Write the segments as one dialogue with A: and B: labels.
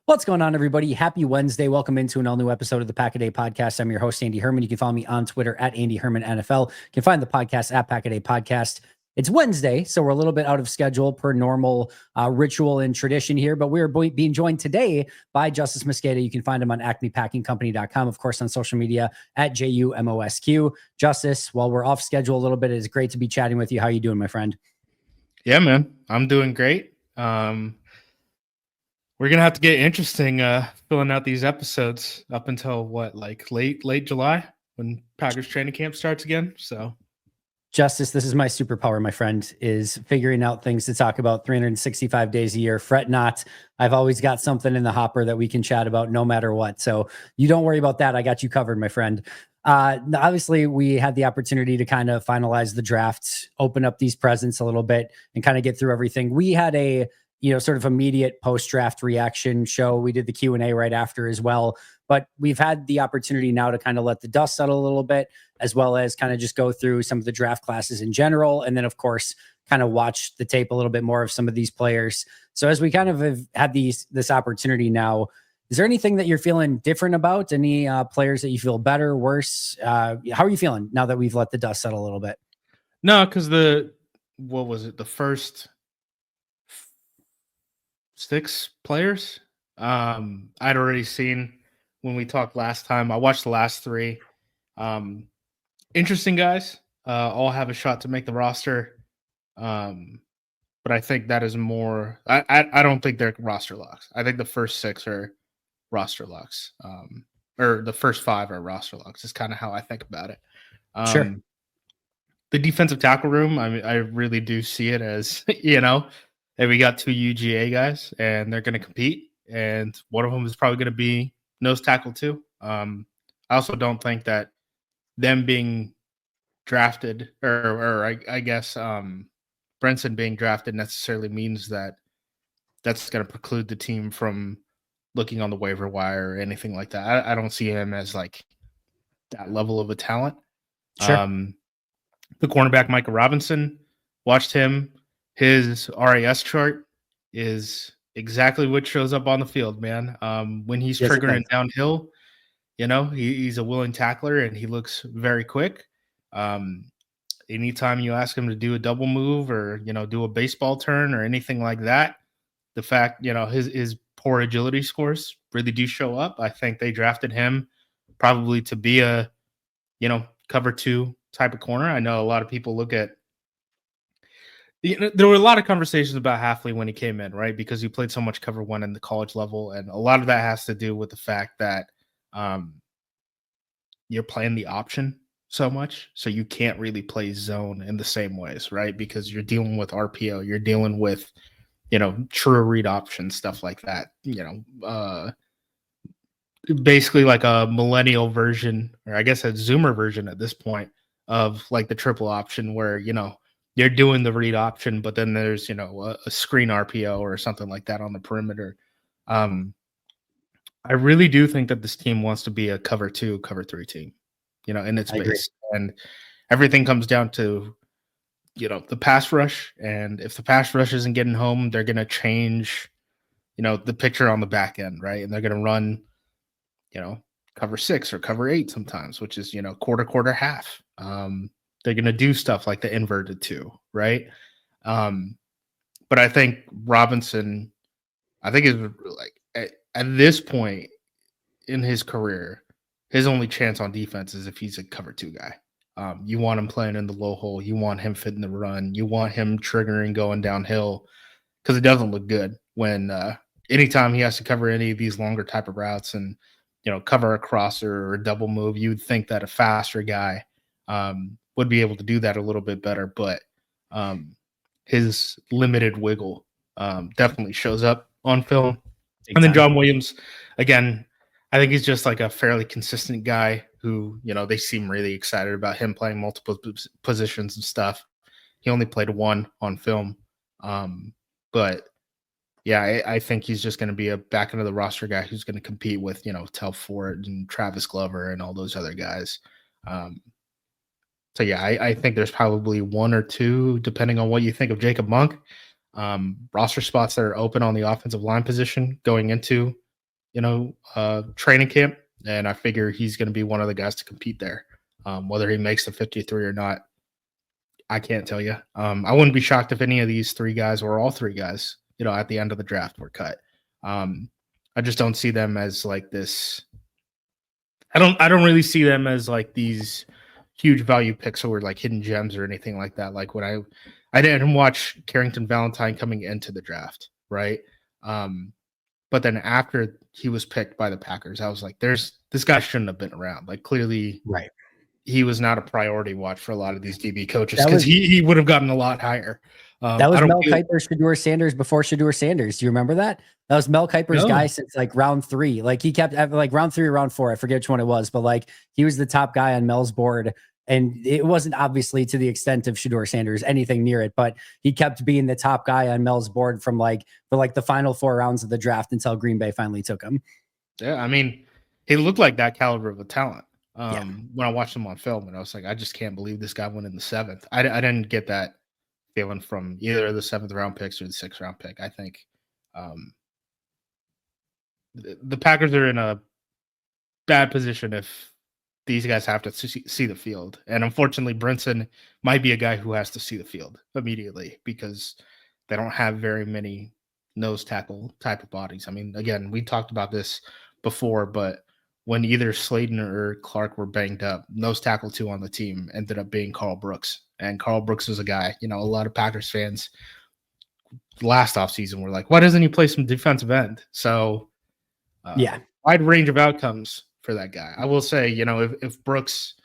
A: What's going on, everybody? Happy Wednesday. Welcome into an all-new episode of the Pack a Day Podcast. I'm your host, Andy Herman. You can follow me on Twitter at Andy Herman NFL. You can find the podcast at Pack a Day Podcast. It's Wednesday, so we're a little bit out of schedule per normal ritual and tradition here, but we're being joined today by Justis Mosqueda. You can find him on acmepackingcompany.com, of course, on social media at JUMOSQ. Justis, while we're off schedule a little bit, it's great to be chatting with you. How are you doing, my friend?
B: Yeah, man. I'm doing great. We're going to have to get interesting filling out these episodes up until late July when Packers training camp starts again. So,
A: Justis, this is my superpower, my friend, is figuring out things to talk about 365 days a year. Fret not. I've always got something in the hopper that we can chat about no matter what. So you don't worry about that. I got you covered, my friend. Obviously, we had the opportunity to kind of finalize the draft, open up these presents a little bit, and kind of get through everything. We had a sort of immediate post-draft reaction show. We did the Q&A right after as well, but we've had the opportunity now to kind of let the dust settle a little bit, as well as kind of just go through some of the draft classes in general. And then of course, kind of watch the tape a little bit more of some of these players. So as we kind of have had this opportunity now, is there anything that you're feeling different about? Any players that you feel better, worse? How are you feeling now that we've let the dust settle a little bit?
B: No, because the first 6 players I'd already seen when we talked last time. I watched the last 3. Interesting guys. All have a shot to make the roster. But I think that is more I don't think they're roster locks. I think the first 6 are roster locks. Or the first 5 are roster locks. Is kind of how I think about it.
A: Sure.
B: The defensive tackle room, I mean, I really do see it as, and we got 2 UGA guys, and they're going to compete, and one of them is probably going to be nose tackle too. I also don't think that them being drafted, or I guess Brenson being drafted necessarily means that that's going to preclude the team from looking on the waiver wire or anything like that. I don't see him as like that level of a talent.
A: Sure.
B: The cornerback, Micah Robinson, watched him. His RAS chart is exactly what shows up on the field, man. When he's triggering downhill, he's a willing tackler and he looks very quick. Anytime you ask him to do a double move or, do a baseball turn or anything like that, the fact, his poor agility scores really do show up. I think they drafted him probably to be a, cover 2 type of corner. I know a lot of people look at, there were a lot of conversations about Hafley when he came in, right? Because he played so much cover 1 in the college level. And a lot of that has to do with the fact that you're playing the option so much. So you can't really play zone in the same ways, right? Because you're dealing with RPO, you're dealing with, true read options, stuff like that, basically like a millennial version, or I guess a Zoomer version at this point of like the triple option where, you're doing the read option, but then there's, a screen RPO or something like that on the perimeter. I really do think that this team wants to be a cover 2, cover 3 team, in its base. And everything comes down to, the pass rush. And if the pass rush isn't getting home, they're going to change, the picture on the back end, right? And they're going to run, cover 6 or cover 8 sometimes, which is, quarter, half. They're going to do stuff like the inverted 2, right? But I think Robinson, is like at this point in his career, his only chance on defense is if he's a cover 2 guy. You want him playing in the low hole. You want him fitting the run. You want him triggering going downhill, because it doesn't look good when anytime he has to cover any of these longer type of routes and, cover a crosser or a double move, you would think that a faster guy would be able to do that a little bit better. But his limited wiggle definitely shows up on film. And then John Williams, again, I think he's just like a fairly consistent guy who, they seem really excited about him playing multiple positions and stuff. He only played 1 on film. But yeah, I think he's just going to be a back into the roster guy who's going to compete with, Tel Ford and Travis Glover and all those other guys. So yeah, I think there's probably 1 or 2, depending on what you think of Jacob Monk, roster spots that are open on the offensive line position going into training camp, and I figure he's going to be one of the guys to compete there. Whether he makes the 53 or not, I can't tell you. I wouldn't be shocked if any of these three guys or all three guys, at the end of the draft were cut. I just don't see them as like this. I don't really see them as like these huge value picks or like hidden gems or anything like that. Like when I didn't watch Carrington Valentine coming into the draft, right? But then after he was picked by the Packers, I was like, this guy shouldn't have been around. Like clearly,
A: right.
B: He was not a priority watch for a lot of these DB coaches because he would have gotten a lot higher.
A: That was Mel Kiper, Shedeur Sanders before Shedeur Sanders. Do you remember that? That was Mel Kiper's guy since like round 3. Like he kept like round 3 or round 4. I forget which one it was, but like he was the top guy on Mel's board. And it wasn't obviously to the extent of Shedeur Sanders, anything near it, but he kept being the top guy on Mel's board for the final 4 rounds of the draft until Green Bay finally took him.
B: Yeah, I mean, he looked like that caliber of a talent. When I watched him on film, and I was like, I just can't believe this guy went in the 7th. I didn't get that feeling from either the 7th round picks or the 6th round pick. I think the Packers are in a bad position if these guys have to see the field. And unfortunately, Brinson might be a guy who has to see the field immediately because they don't have very many nose tackle type of bodies. I mean, again, we talked about this before, but when either Slayton or Clark were banged up, nose tackle 2 on the team ended up being Carl Brooks. And Carl Brooks was a guy, a lot of Packers fans last offseason were like, why doesn't he play some defensive end? So, wide range of outcomes for that guy. I will say, if Brooks,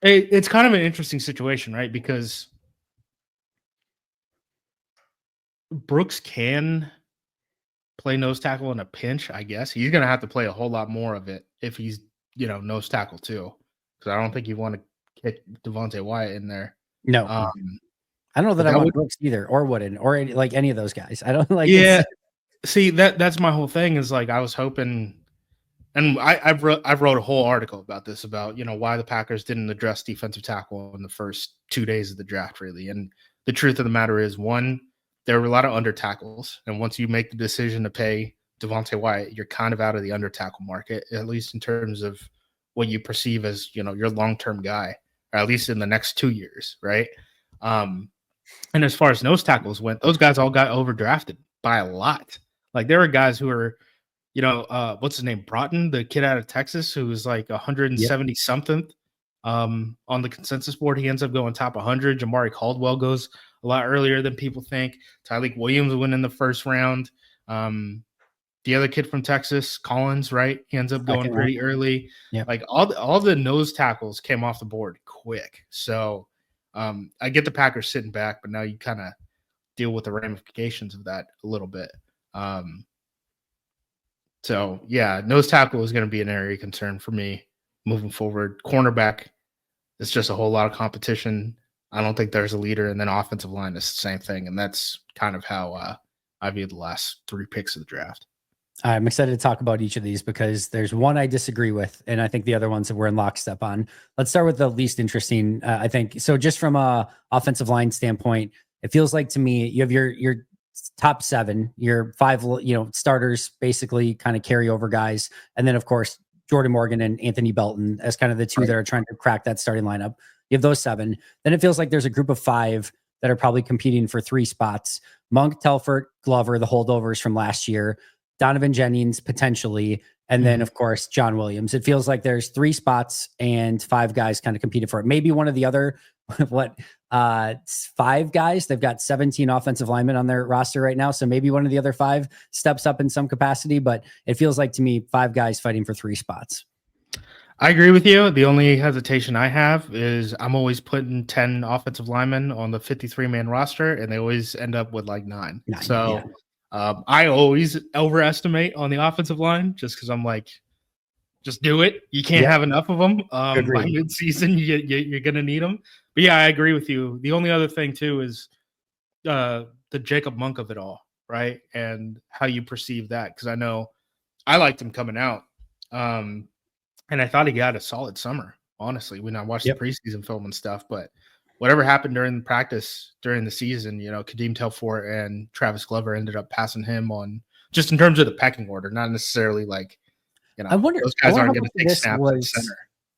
B: it's kind of an interesting situation, right? Because Brooks can play nose tackle in a pinch, I guess. He's going to have to play a whole lot more of it if he's, nose tackle too. Because I don't think you want to kick Devontae Wyatt in there.
A: No. I don't know that I want Brooks either, or Wooden, or any of those guys. I don't like.
B: Yeah. See, that's my whole thing is like I was hoping, and I've wrote a whole article about this, about why the Packers didn't address defensive tackle in the first 2 days of the draft, really. And the truth of the matter is, one, there were a lot of under tackles, and once you make the decision to pay Devontae Wyatt, you're kind of out of the under tackle market, at least in terms of what you perceive as your long-term guy, or at least in the next 2 years, right? And as far as nose tackles went, those guys all got overdrafted by a lot. Like there were guys who were, what's his name, Broughton, the kid out of Texas, who was like 170 something on the consensus board. He ends up going top 100. Jamari Caldwell goes a lot earlier than people think. Tyleik Williams went in the first round. The other kid from Texas, Collins, right? He ends up going pretty early.
A: Yeah.
B: Like all the nose tackles came off the board quick. So I get the Packers sitting back, but now you kind of deal with the ramifications of that a little bit. So yeah, nose tackle is going to be an area of concern for me moving forward. Cornerback, it's just a whole lot of competition. I don't think there's a leader, and then offensive line is the same thing, and that's kind of how I view the last 3 picks of the draft.
A: I'm excited to talk about each of these because there's one I disagree with, and I think the other ones that we're in lockstep on. Let's start with the least interesting, I think. So just from a offensive line standpoint, it feels like to me you have your top 7, your 5, starters basically kind of carry over guys, and then of course Jordan Morgan and Anthony Belton as kind of the 2 that are trying to crack that starting lineup. You have those 7. Then it feels like there's a group of 5 that are probably competing for 3 spots. Monk, Telfort, Glover, the holdovers from last year, Donovan Jennings potentially, and then of course John Williams. It feels like there's 3 spots and 5 guys kind of competing for it. Maybe one of the other 5 guys. They've got 17 offensive linemen on their roster right now, so maybe one of the other 5 steps up in some capacity. But it feels like to me 5 guys fighting for 3 spots.
B: I agree with you. The only hesitation I have is I'm always putting 10 offensive linemen on the 53-man roster, and they always end up with like 9. So I always overestimate on the offensive line just because I'm like, just do it. You can't have enough of them. By mid-season, you're going to need them. But yeah, I agree with you. The only other thing, too, is the Jacob Monk of it all, right? And how you perceive that. Because I know I liked him coming out. And I thought he got a solid summer, honestly, when I watched the preseason film and stuff. But whatever happened during practice during the season, Kadeem Telfort and Travis Glover ended up passing him on just in terms of the pecking order, not necessarily like,
A: I wonder.
B: those
A: I
B: guys
A: wonder
B: aren't
A: how
B: going
A: much
B: to
A: of
B: take
A: this
B: snaps at
A: was.
B: center.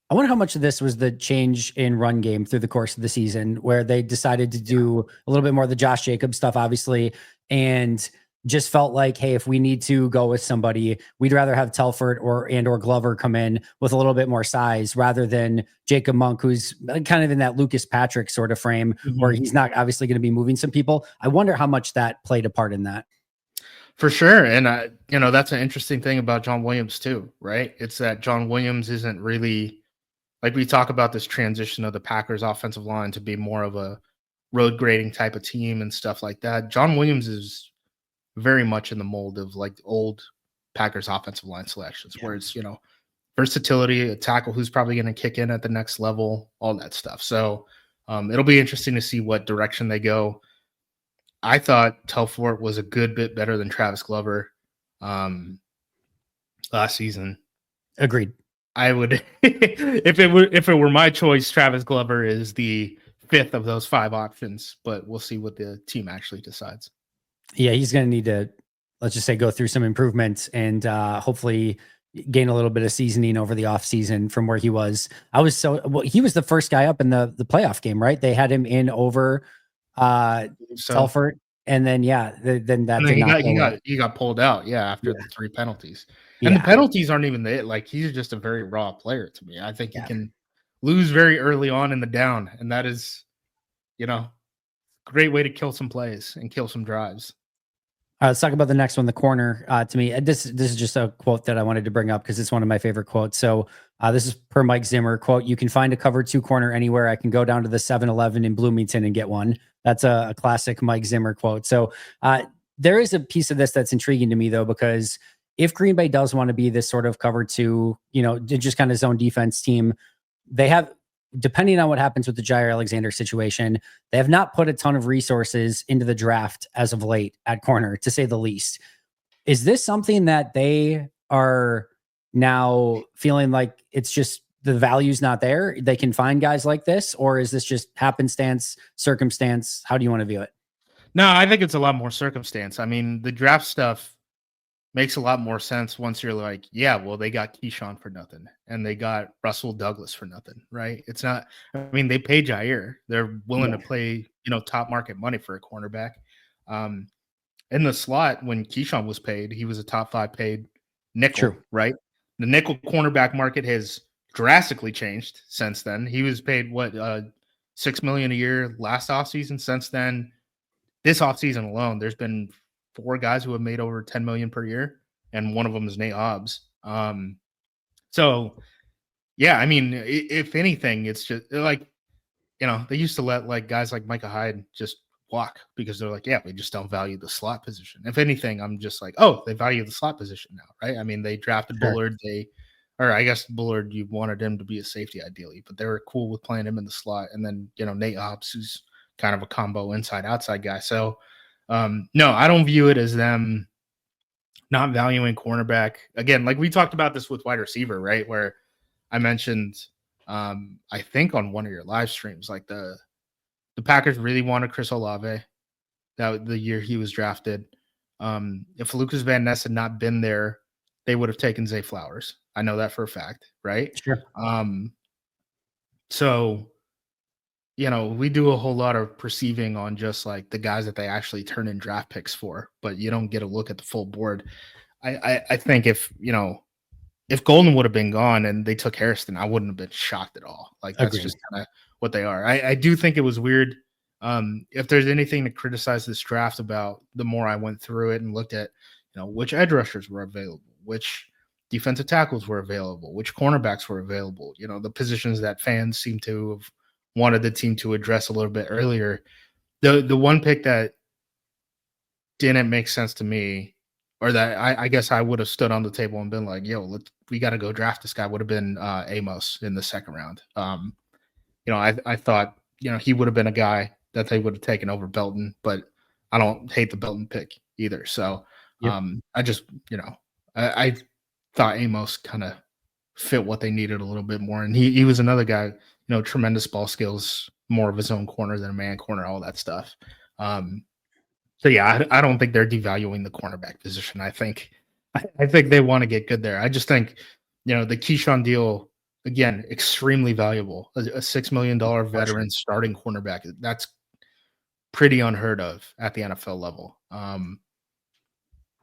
A: I wonder how much of this was the change in run game through the course of the season, where they decided to do a little bit more of the Josh Jacobs stuff, obviously, and just felt like, hey, if we need to go with somebody, we'd rather have Telford or Glover come in with a little bit more size rather than Jacob Monk, who's kind of in that Lucas Patrick sort of frame where he's not obviously going to be moving some people. I wonder how much that played a part in that.
B: For sure. And, that's an interesting thing about John Williams too, right? It's that John Williams isn't really like we talk about this transition of the Packers offensive line to be more of a road grading type of team and stuff like that. John Williams is very much in the mold of like old Packers offensive line selections, where it's, versatility, a tackle who's probably going to kick in at the next level, all that stuff. So it'll be interesting to see what direction they go. I thought Telfort was a good bit better than Travis Glover last season.
A: Agreed.
B: I would, if it were my choice, Travis Glover is the fifth of those 5 options, but we'll see what the team actually decides.
A: Yeah, he's going to need to, let's just say, go through some improvements and hopefully gain a little bit of seasoning over the offseason from where he was. He was the first guy up in the playoff game, right? They had him in over Telfort, and then then that did not go well.
B: He got pulled out, after the 3 penalties. And
A: Yeah.
B: the penalties aren't even it. Like, he's just a very raw player to me. I think he can lose very early on in the down, and that is, great way to kill some plays and kill some drives.
A: Let's talk about the next one, the corner. To me, this is just a quote that I wanted to bring up because it's one of my favorite quotes. So this is per Mike Zimmer, quote, "You can find a cover 2 corner anywhere. I can go down to the 7-Eleven in Bloomington and get one." That's a classic Mike Zimmer quote. So there is a piece of this that's intriguing to me, though, because if Green Bay does want to be this sort of cover 2, just kind of zone defense team, they have, depending on what happens with the Jair Alexander situation, they have not put a ton of resources into the draft as of late at corner, to say the least. Is this something that they are now feeling like it's just the value's not there? They can find guys like this, or is this just happenstance, circumstance? How do you want to view it?
B: No, I think it's a lot more circumstance. I mean, the draft stuff makes a lot more sense once you're like, yeah, well, they got Keyshawn for nothing and they got Russell Douglas for nothing, right? It's not, I mean, they pay Jair. They're willing to play, top market money for a cornerback. In the slot, when Keyshawn was paid, he was a top 5 paid nickel, right? The nickel cornerback market has drastically changed since then. He was paid what, $6 million a year last offseason. Since then, this offseason alone, there's been 4 guys who have made over 10 million per year, and one of them is Nate Hobbs. So yeah, I mean, if anything, it's just like, they used to let like guys like Micah Hyde just walk because they're like, yeah, we just don't value the slot position. If anything, I'm just like, oh, they value the slot position now, right? I mean, they drafted Bullard, or I guess Bullard, you wanted him to be a safety ideally, but they were cool with playing him in the slot. And then, Nate Hobbs, who's kind of a combo inside outside guy. So no, I don't view it as them not valuing cornerback. Again, like we talked about this with wide receiver, right? Where I mentioned, I think on one of your live streams, like the Packers really wanted Chris Olave that the year he was drafted. If Lucas Van Ness had not been there, they would have taken Zay Flowers. I know that for a fact, right?
A: Sure.
B: So, we do a whole lot of perceiving on just like the guys that they actually turn in draft picks for, but you don't get a look at the full board. I think if Golden would have been gone and they took Harrison, I wouldn't have been shocked at all. Like that's just kind of what they are. I do think it was weird. If there's anything to criticize this draft about, the more I went through it and looked at, which edge rushers were available, which defensive tackles were available, which cornerbacks were available, the positions that fans seem to have wanted the team to address a little bit earlier. The one pick that didn't make sense to me, or that I guess I would have stood on the table and been like, yo, we got to go draft this guy, would have been Amos in the 2nd round. I thought, he would have been a guy that they would have taken over Belton, but I don't hate the Belton pick either. So I just, I thought Amos kind of fit what they needed a little bit more. And he was another guy, tremendous ball skills, more of his own corner than a man corner, all that stuff. So yeah, I don't think they're devaluing the cornerback position. I think they want to get good there. I just think, the Keyshawn deal, again, extremely valuable. A $6 million veteran starting cornerback, that's pretty unheard of at the NFL level.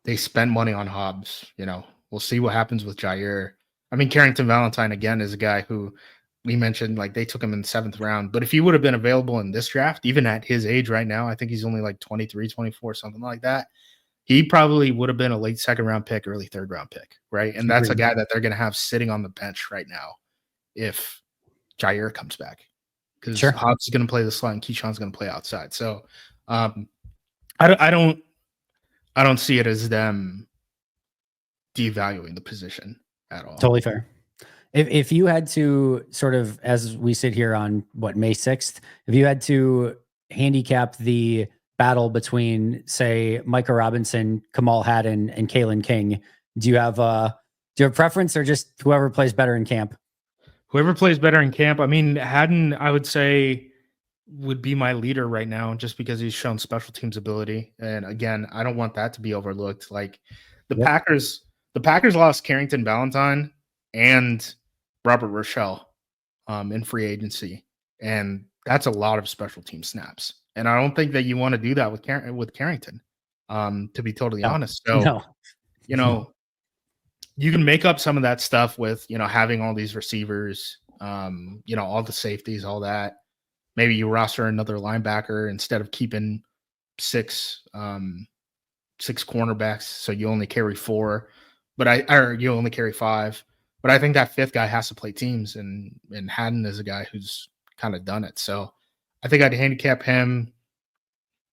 B: They spend money on Hobbs. We'll see what happens with Jair. I mean, Carrington Valentine, again, is a guy who we mentioned, like, they took him in the 7th round. But if he would have been available in this draft, even at his age right now, I think he's only like 23, 24, something like that. He probably would have been a late 2nd round pick, early 3rd round pick, right? And that's a guy that they're going to have sitting on the bench right now if Jair comes back, because Hobbs is going to play the slot and Keyshawn's going to play outside. So I don't see it as them devaluing the position at all.
A: Totally fair. If you had to sort of, as we sit here on May 6th, if you had to handicap the battle between, say, Micah Robinson, Kamal Haddon, and Kalen King, do you have a preference, or just whoever plays better in camp?
B: Whoever plays better in camp. I mean, Haddon, I would say, would be my leader right now, just because he's shown special teams ability. And again, I don't want that to be overlooked. Like the Packers lost Carrington Valentine and Robert Rochelle in free agency, and that's a lot of special team snaps. And I don't think that you want to do that with Carrington, to be totally honest. So, you can make up some of that stuff with, having all these receivers, all the safeties, all that. Maybe you roster another linebacker instead of keeping 6 cornerbacks, so you only carry 4, or you only carry 5. But I think that 5th guy has to play teams, and Haddon is a guy who's kind of done it. So I think I'd handicap him,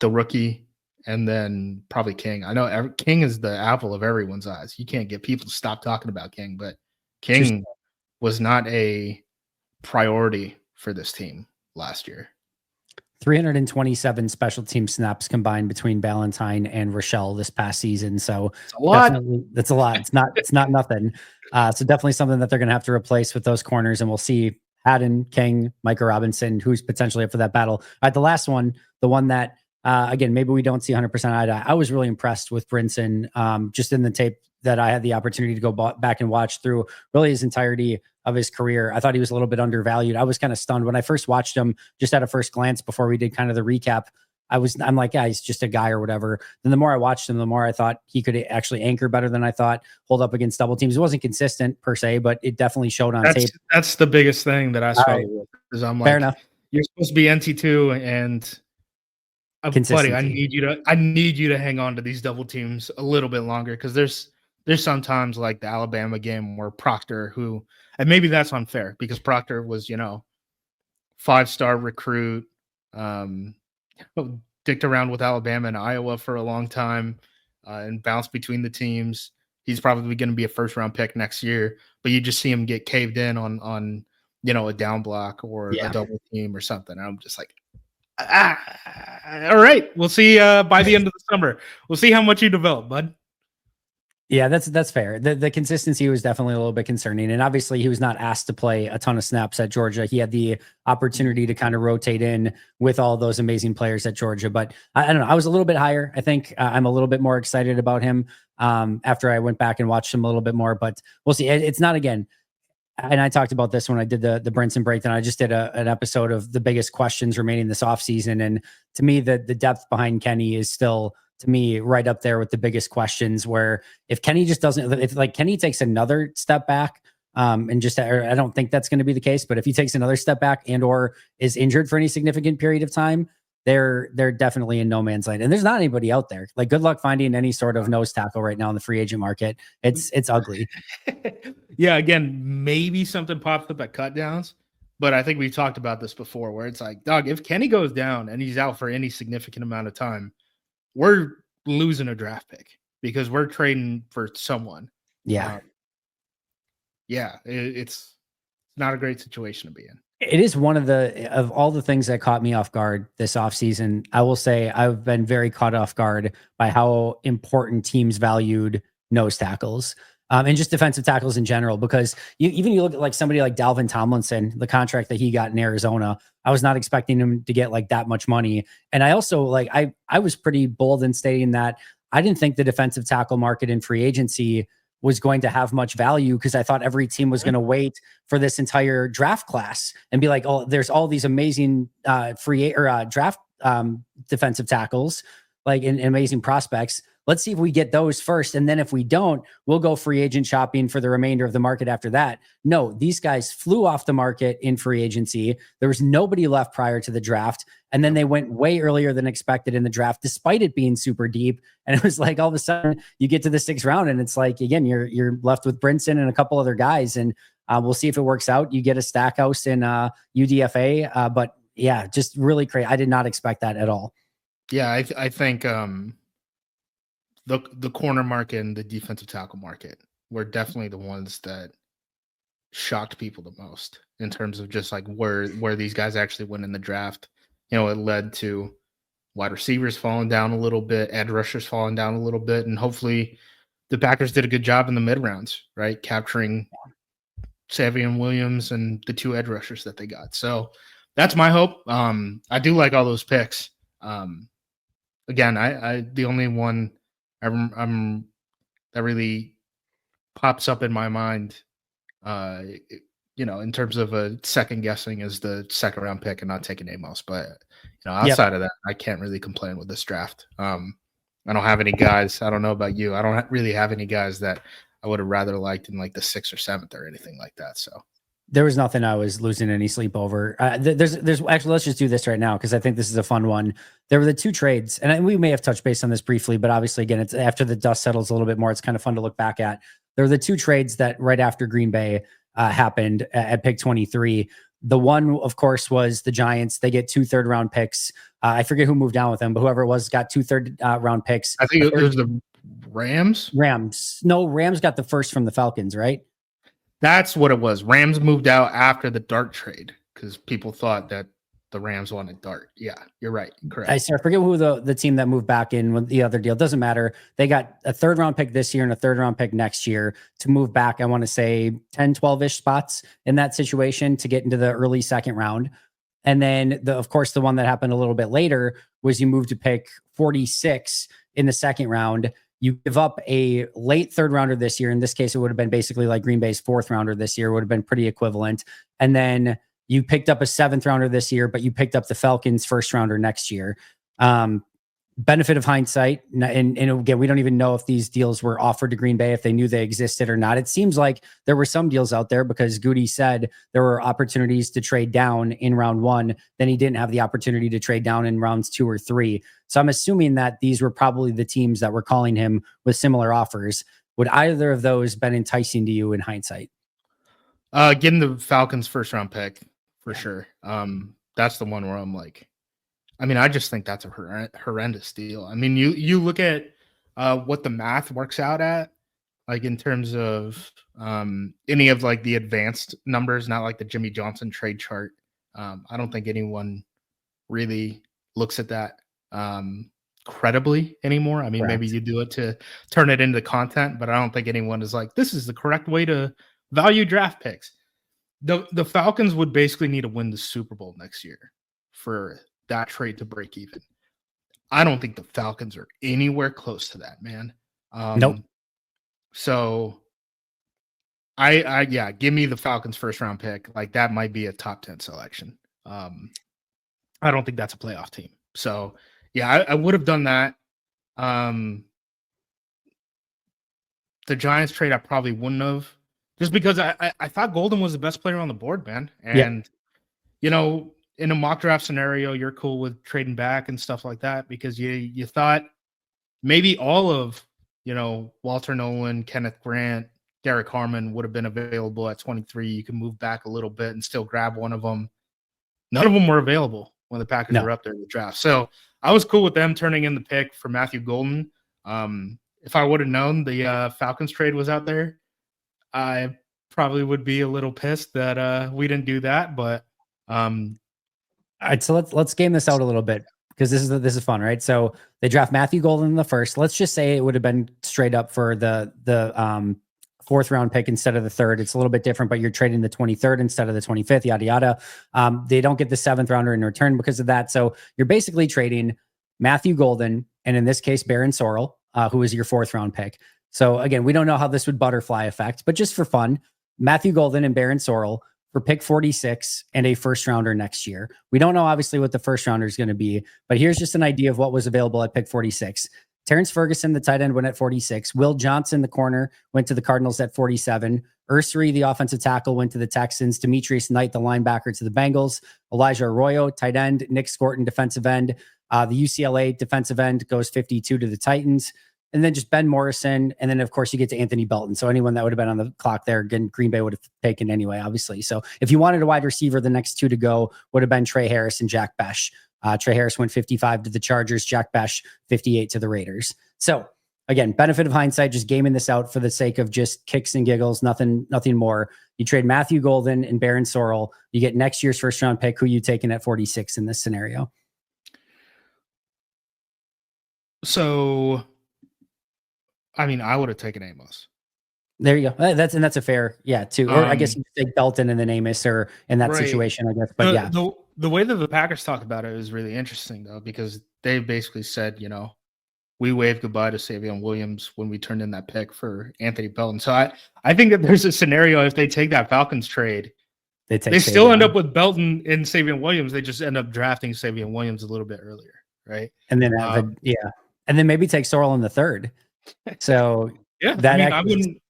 B: the rookie, and then probably King. I know King is the apple of everyone's eyes. You can't get people to stop talking about King, but King was not a priority for this team last year.
A: 327 special team snaps combined between Valentine and Rochelle this past season. So that's a lot. It's not nothing. So definitely something that they're going to have to replace with those corners. And we'll see Haddon, King, Micah Robinson, who's potentially up for that battle. All right, the last one, the one that, again, maybe we don't see 100% eye to eye. I was really impressed with Brinson, just in the tape that I had the opportunity to go back and watch through really his entirety of his career. I thought he was a little bit undervalued. I was kind of stunned when I first watched him, just at a first glance before we did kind of the recap. I'm like, yeah, he's just a guy or whatever. Then the more I watched him, the more I thought he could actually anchor better than I thought, hold up against double teams. It wasn't consistent per se, but it definitely showed on tape.
B: That's the biggest thing that I struggle with, because I'm like, fair enough. You're supposed to be NT2, and buddy, I need you to hang on to these double teams a little bit longer, because there's sometimes, like the Alabama game, where Proctor, who, and maybe that's unfair because Proctor was, 5-star recruit, dicked around with Alabama and Iowa for a long time, and bounced between the teams. He's probably going to be a 1st-round pick next year, but you just see him get caved in on a down block or a double team or something. I'm just like, all right, we'll see by the end of the summer. We'll see how much you develop, bud.
A: Yeah, that's fair. The consistency was definitely a little bit concerning. And obviously he was not asked to play a ton of snaps at Georgia. He had the opportunity to kind of rotate in with all those amazing players at Georgia. But I don't know. I was a little bit higher. I think I'm a little bit more excited about him after I went back and watched him a little bit more. But we'll see. It's not, again, and I talked about this when I did the Brinson breakdown. I just did an episode of the biggest questions remaining this offseason. And to me, the depth behind Kenny is still, to me, right up there with the biggest questions, where if Kenny just doesn't, if like Kenny takes another step back and just, I don't think that's going to be the case, but if he takes another step back and or is injured for any significant period of time, they're definitely in no man's land. And there's not anybody out there. Like, good luck finding any sort of nose tackle right now in the free agent market. It's ugly.
B: Yeah, again, maybe something pops up at cut downs, but I think we've talked about this before, where it's like, dog, if Kenny goes down and he's out for any significant amount of time, we're losing a draft pick because we're trading for someone.
A: Yeah.
B: It's not a great situation to be in.
A: It is one of all the things that caught me off guard this offseason. I will say I've been very caught off guard by how important teams valued nose tackles. And just defensive tackles in general, because you look at like somebody like Dalvin Tomlinson, the contract that he got in Arizona. I was not expecting him to get like that much money. And I also like I was pretty bold in stating that I didn't think the defensive tackle market in free agency was going to have much value because I thought every team was going to wait for this entire draft class and be like, oh, there's all these amazing draft defensive tackles, like and amazing prospects. Let's see if we get those first. And then if we don't, we'll go free agent shopping for the remainder of the market after that. No, these guys flew off the market in free agency. There was nobody left prior to the draft. And then they went way earlier than expected in the draft, despite it being super deep. And it was like all of a sudden you get to the 6th round and it's like, again, you're left with Brinson and a couple other guys. And we'll see if it works out. You get a Stackhouse in UDFA. But yeah, just really crazy. I did not expect that at all.
B: Yeah, I think the corner market and the defensive tackle market were definitely the ones that shocked people the most in terms of just like where these guys actually went in the draft. You know, it led to wide receivers falling down a little bit, edge rushers falling down a little bit, and hopefully the Packers did a good job in the mid rounds, right? Capturing Savion Williams and the 2 edge rushers that they got. So that's my hope. I do like all those picks. Again, I the only one I'm that really pops up in my mind, you know, in terms of a second guessing is the 2nd round pick and not taking Amos. But you know, outside of that, I can't really complain with this draft. I don't have any guys. I don't know about you. I don't really have any guys that I would have rather liked in like the 6th or 7th or anything like that. So
A: there was nothing I was losing any sleep over. There's actually, let's just do this right now because I think this is a fun one. There were the 2 trades, and we may have touched base on this briefly, but obviously, again, it's after the dust settles a little bit more. It's kind of fun to look back at. There were the 2 trades that right after Green Bay happened at pick 23. The one, of course, was the Giants. They get 2 third-round picks. I forget who moved down with them, but whoever it was got 2 third-round picks.
B: I think it was the Rams.
A: No, Rams got the first from the Falcons, right?
B: That's what it was. Rams moved out after the Dart trade because people thought that the Rams wanted Dart. Yeah, you're right. Correct.
A: I forget who the team that moved back in with the other deal. Doesn't matter. They got a 3rd round pick this year and a 3rd round pick next year to move back. I want to say 10, 12-ish spots in that situation to get into the early 2nd round. And then of course, the one that happened a little bit later was you moved to pick 46 in the 2nd round. You give up a late 3rd rounder this year. In this case, it would have been basically like Green Bay's 4th rounder this year, would have been pretty equivalent. And then you picked up a 7th rounder this year, but you picked up the Falcons 1st rounder next year. Benefit of hindsight. And again, we don't even know if these deals were offered to Green Bay, if they knew they existed or not. It seems like there were some deals out there because Goody said there were opportunities to trade down in round 1. Then he didn't have the opportunity to trade down in rounds 2 or 3. So I'm assuming that these were probably the teams that were calling him with similar offers. Would either of those been enticing to you in hindsight?
B: Getting the Falcons 1st round pick for sure. That's the one where I'm like, I mean, I just think that's a horrendous deal. I mean, you look at what the math works out at, like in terms of any of like the advanced numbers, not like the Jimmy Johnson trade chart. I don't think anyone really looks at that credibly anymore. I mean,
A: Correct.
B: Maybe you do it to turn it into content, but I don't think anyone is like, this is the correct way to value draft picks. The Falcons would basically need to win the Super Bowl next year for that trade to break even. I don't think the Falcons are anywhere close to that, man.
A: Nope.
B: So I give me the Falcons 1st round pick. Like that might be a top 10 selection. I don't think that's a playoff team. So yeah, I would have done that. The Giants trade, I probably wouldn't have, just because I thought Golden was the best player on the board, man. And you know, in a mock draft scenario, you're cool with trading back and stuff like that because you thought maybe all of, you know, Walter Nolan, Kenneth Grant, Derek Harmon would have been available at 23. You can move back a little bit and still grab one of them. None of them were available when the Packers were up there in the draft. So I was cool with them turning in the pick for Matthew Golden. If I would have known the Falcons trade was out there, I probably would be a little pissed that we didn't do that. But
A: all right, so let's game this out a little bit because this is fun, right? So they draft Matthew Golden in the 1st. Let's just say it would have been straight up for the 4th round pick instead of the 3rd. It's a little bit different, but you're trading the 23rd instead of the 25th, yada, yada. They don't get the 7th rounder in return because of that. So you're basically trading Matthew Golden, and in this case, Baron Sorrell, who is your 4th round pick. So again, we don't know how this would butterfly effect, but just for fun, Matthew Golden and Baron Sorrell for pick 46 and a 1st rounder next year. We don't know obviously what the 1st rounder is going to be, but here's just an idea of what was available at pick 46. Terrence Ferguson, the tight end, went at 46. Will Johnson, the corner, went to the Cardinals at 47. Ursary, the offensive tackle, went to the Texans. Demetrius Knight, the linebacker, to the Bengals. Elijah Arroyo, tight end. Nick Scorton, defensive end. The UCLA defensive end goes 52 to the Titans. And then just Ben Morrison. And then, of course, you get to Anthony Belton. So anyone that would have been on the clock there, again, Green Bay would have taken anyway, obviously. So if you wanted a wide receiver, the next 2 to go would have been Trey Harris and Jack Besh. Trey Harris went 55 to the Chargers, Jack Besh 58 to the Raiders. So again, benefit of hindsight, just gaming this out for the sake of just kicks and giggles, nothing more. You trade Matthew Golden and Baron Sorrell. You get next year's 1st round pick. Who you taking at 46 in this scenario?
B: So, I mean, I would have taken Amos.
A: There you go. That's a fair, too. Or I guess you take Belton and then Amos, or in that situation, I guess. But
B: the way that the Packers talk about it is really interesting, though, because they basically said, we waved goodbye to Savion Williams when we turned in that pick for Anthony Belton. So I think that there's a scenario if they take that Falcons trade, they still end up with Belton and Savion Williams. They just end up drafting Savion Williams a little bit earlier, right?
A: And then and then maybe take Sorrell in the 3rd. So
B: I wouldn't.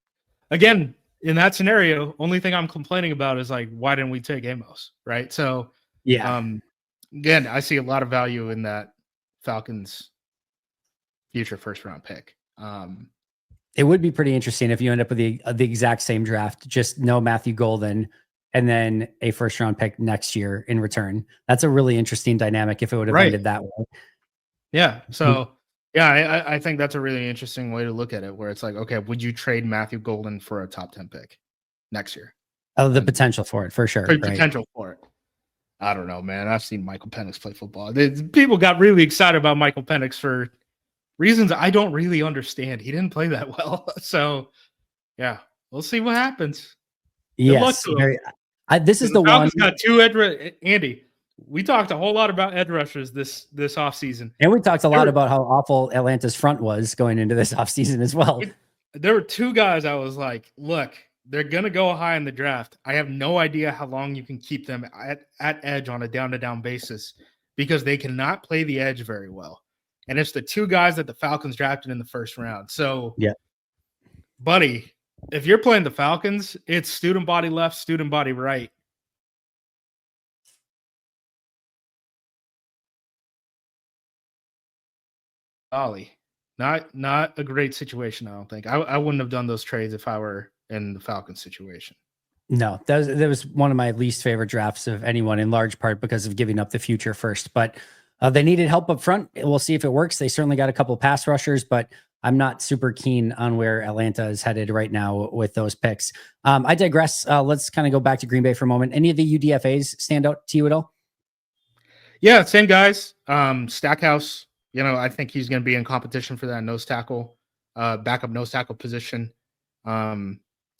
B: Again, in that scenario, only thing I'm complaining about is like, why didn't we take Amos, right? So again, I see a lot of value in that Falcons future 1st round pick.
A: It would be pretty interesting if you end up with the exact same draft, just no Matthew Golden, and then a 1st round pick next year in return. That's a really interesting dynamic if it would have ended that way.
B: Yeah. So I think that's a really interesting way to look at it, where it's like, okay, would you trade Matthew Golden for a top 10 pick next year?
A: Oh, the potential for it, for sure.
B: Potential for it. I don't know, man. I've seen Michael Penix play football. People got really excited about Michael Penix for reasons I don't really understand. He didn't play that well. So, we'll see what happens.
A: Yes. This is the one.
B: Got 2 Andy, we talked a whole lot about edge rushers this offseason.
A: And we talked a lot about how awful Atlanta's front was going into this offseason as well.
B: There were 2 guys I was like, look, they're going to go high in the draft. I have no idea how long you can keep them at edge on a down-to-down basis, because they cannot play the edge very well. And it's the 2 guys that the Falcons drafted in the 1st round. So, buddy, if you're playing the Falcons, it's student body left, student body right. Ollie, not a great situation, I don't think. I wouldn't have done those trades if I were in the Falcons situation.
A: No, that was one of my least favorite drafts of anyone, in large part because of giving up the future first. But they needed help up front. We'll see if it works. They certainly got a couple pass rushers, but I'm not super keen on where Atlanta is headed right now with those picks. I digress. Let's kind of go back to Green Bay for a moment. Any of the UDFAs stand out to you at all?
B: Yeah, same guys. Stackhouse, I think he's going to be in competition for that nose tackle, backup nose tackle position.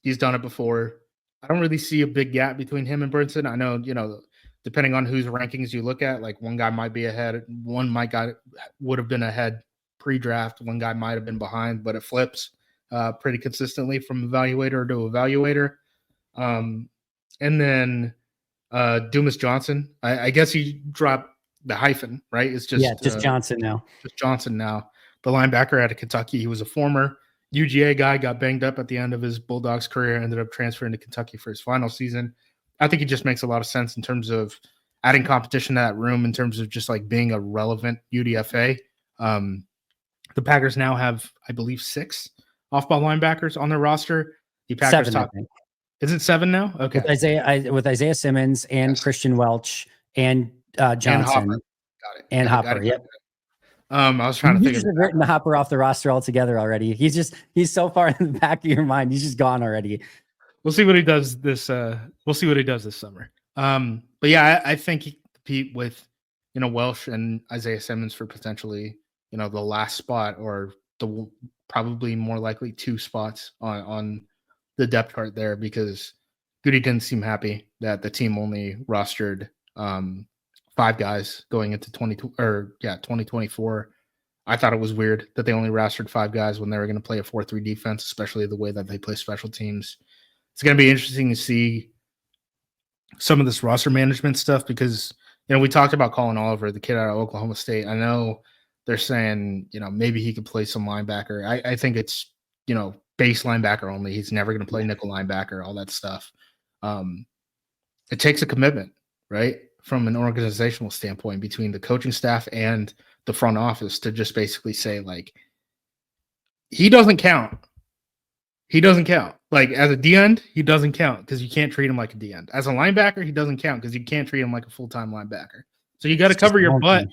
B: He's done it before. I don't really see a big gap between him and Brinson. I know, depending on whose rankings you look at, like one guy might be ahead, would have been ahead pre-draft, one guy might have been behind, but it flips pretty consistently from evaluator to evaluator. And then Dumas Johnson, I guess he dropped the hyphen, right? It's just
A: Johnson now.
B: Just Johnson now. The linebacker out of Kentucky. He was a former UGA guy, got banged up at the end of his Bulldogs career, ended up transferring to Kentucky for his final season. I think it just makes a lot of sense in terms of adding competition to that room, in terms of just like being a relevant UDFA. The Packers now have, I believe, 6 off-ball linebackers on their roster. The Packers
A: 7, I think.
B: Is it 7 now? Okay.
A: With Isaiah Simmons and Christian Welch and Johnson
B: and Hopper. Got it.
A: And Hopper. Yep.
B: I was trying to think.
A: You just written the Hopper off the roster altogether already. He's so far in the back of your mind. He's just gone already.
B: We'll see what he does this. We'll see what he does this summer. But yeah, I think he compete with, Welsh and Isaiah Simmons for potentially, the last spot, or the probably more likely 2 spots on the depth chart there because Goody didn't seem happy that the team only rostered 5 guys going into 2024. I thought it was weird that they only rostered 5 guys when they were going to play a 4-3 defense, especially the way that they play special teams. It's going to be interesting to see some of this roster management stuff because, we talked about Colin Oliver, the kid out of Oklahoma State. I know they're saying, maybe he could play some linebacker. I think it's, base linebacker only. He's never going to play nickel linebacker, all that stuff. It takes a commitment, right? From an organizational standpoint between the coaching staff and the front office to just basically say, like, he doesn't count. He doesn't count. Like, as a D-end, he doesn't count because you can't treat him like a D-end. As a linebacker, he doesn't count because you can't treat him like a full-time linebacker. So you got to cover your butt.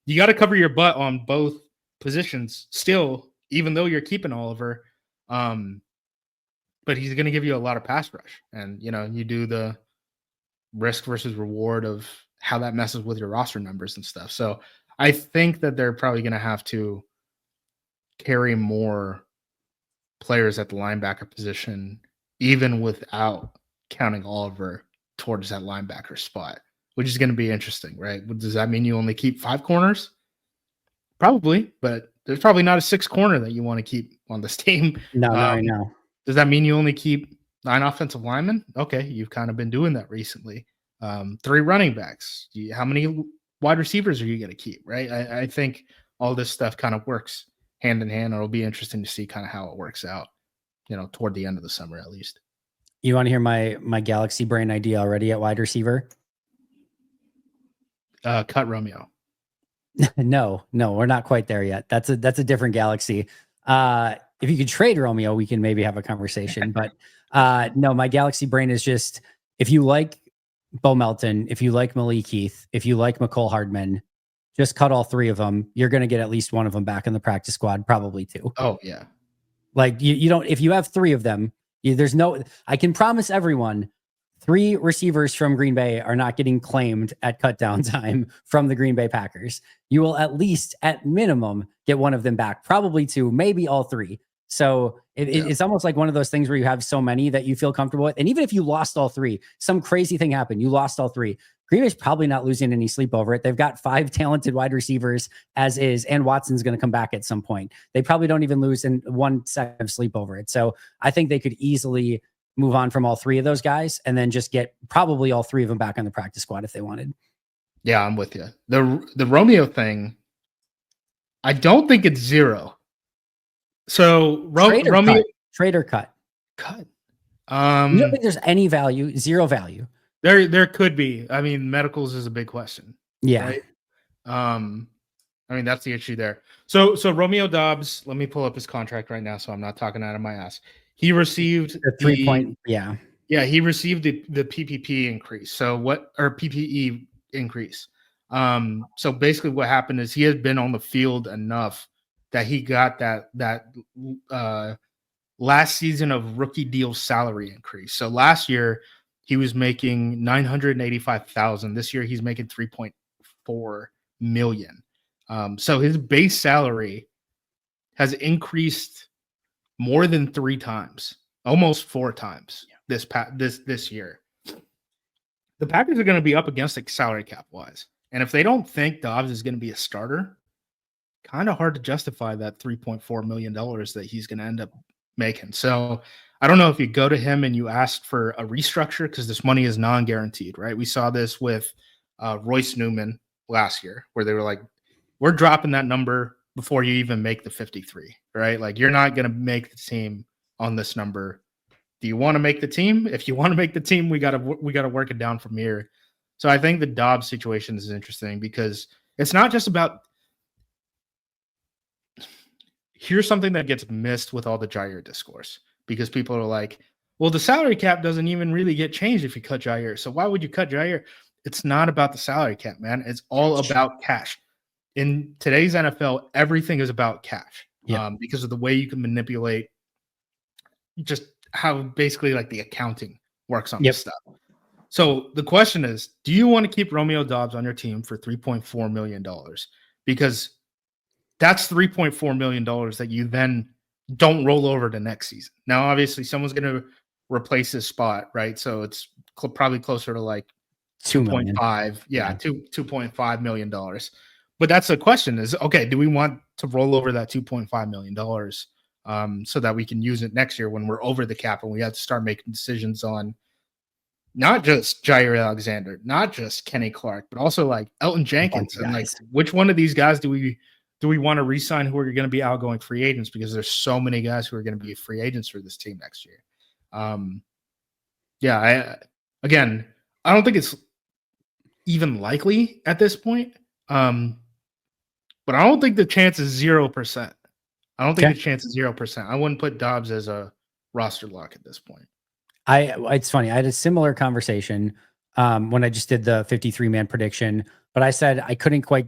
B: You got to cover your butt on both positions still, even though you're keeping Oliver. But he's going to give you a lot of pass rush. And, you do the risk versus reward of how that messes with your roster numbers and stuff. So I think that they're probably going to have to carry more players at the linebacker position, even without counting Oliver towards that linebacker spot, which is going to be interesting, right? Does that mean you only keep 5 corners? Probably, but there's probably not a 6th corner that you want to keep on this team.
A: No, I know.
B: Does that mean you only keep 9 offensive linemen? Okay, you've kind of been doing that recently. 3 running backs. How many wide receivers are you going to keep, right? I think all this stuff kind of works hand in hand. It'll be interesting to see kind of how it works out, toward the end of the summer at least.
A: You want to hear my Galaxy brain idea already at wide receiver?
B: Cut Romeo.
A: No, we're not quite there yet. That's a different Galaxy. If you could trade Romeo, we can maybe have a conversation. But no, my Galaxy brain is just, if you like Bo Melton, if you like Malik Heath, if you like McCole Hardman, just cut all 3 of them. You're going to get at least one of them back in the practice squad, probably 2.
B: Oh yeah.
A: Like you don't, if you have 3 of them, I can promise everyone 3 receivers from Green Bay are not getting claimed at cutdown time from the Green Bay Packers. You will at least, at minimum, get one of them back, probably 2, maybe all 3. So it's almost like one of those things where you have so many that you feel comfortable with. And even if you lost all 3, some crazy thing happened, you lost all 3. Green Bay's probably not losing any sleep over it. They've got 5 talented wide receivers as is, and Watson's going to come back at some point. They probably don't even lose in 1 second of sleep over it. So I think they could easily move on from all 3 of those guys and then just get probably all 3 of them back on the practice squad if they wanted. Yeah,
B: I'm with you. The Romeo thing, I don't think it's 0. So Romeo
A: trade or cut.
B: You
A: don't think there's any value? 0 value.
B: There could be. I mean, medicals is a big question.
A: Yeah.
B: Right? I mean, that's the issue there. So Romeo Dobbs, let me pull up his contract right now so I'm not talking out of my ass. He received
A: the 3 point. Yeah.
B: Yeah, he received the PPP increase. So PPE increase. So basically what happened is he had been on the field enough that he got that last season of rookie deal salary increase. So last year he was making $985,000. This year he's making $3.4 million. So his base salary has increased more than 3 times, almost 4 times this year. The Packers are going to be up against it salary cap wise. And if they don't think Dobbs is going to be a starter, kind of hard to justify that $3.4 million that he's going to end up making. So I don't know if you go to him and you ask for a restructure because this money is non-guaranteed, right? We saw this with Royce Newman last year where they were like, we're dropping that number before you even make the 53, right? Like you're not going to make the team on this number. Do you want to make the team? If you want to make the team, we got to work it down from here. So I think the Dobbs situation is interesting because it's not just about. Here's something that gets missed with all the Jair discourse because people are like, well, the salary cap doesn't even really get changed if you cut Jair. So why would you cut Jair? It's not about the salary cap, man. It's all about cash. In today's NFL, everything is about cash because of the way you can manipulate just how basically like the accounting works on this stuff. So the question is, do you want to keep Romeo Dobbs on your team for $3.4 million? Because that's $3.4 million that you then don't roll over to next season. Now, obviously, someone's going to replace his spot, right? So it's probably closer to like
A: 2.5.
B: Yeah, $2.5 million. But that's the question is, okay, do we want to roll over that $2.5 million so that we can use it next year when we're over the cap and we have to start making decisions on not just Jair Alexander, not just Kenny Clark, but also like Elton Jenkins and like which one of these guys do we want to re-sign who are going to be outgoing free agents, because there's so many guys who are going to be free agents for this team next year. I don't think it's even likely at this point. But I don't think the chance is 0%. I don't think the chance is 0%. I wouldn't put Dobs as a roster lock at this point.
A: It's funny. I had a similar conversation when I just did the 53-man prediction, but I said I couldn't quite.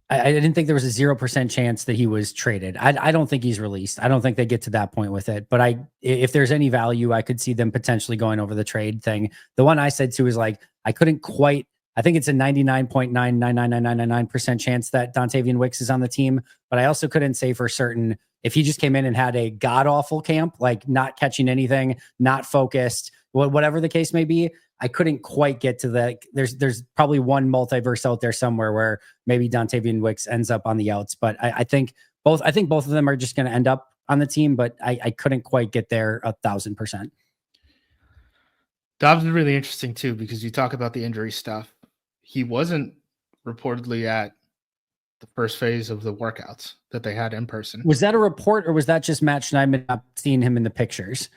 A: I didn't think there was a 0% chance that he was traded. I don't think he's released. I don't think they get to that point with it. But if there's any value, I could see them potentially going over the trade thing. The one I said too is like I couldn't quite. I think it's a 99.99999% chance that Dontavian Wicks is on the team, but I also couldn't say for certain if he just came in and had a god-awful camp, like not catching anything, not focused, whatever the case may be. I couldn't quite get to the. There's probably one multiverse out there somewhere where maybe Dontavian Wicks ends up on the outs, but I think both of them are just going to end up on the team, but I couldn't quite get there 1,000%.
B: Dobbs is really interesting too, because you talk about the injury stuff. He wasn't reportedly at the first phase of the workouts that they had in person.
A: Was that a report or was that just Matt Schneidman not seeing him in the pictures?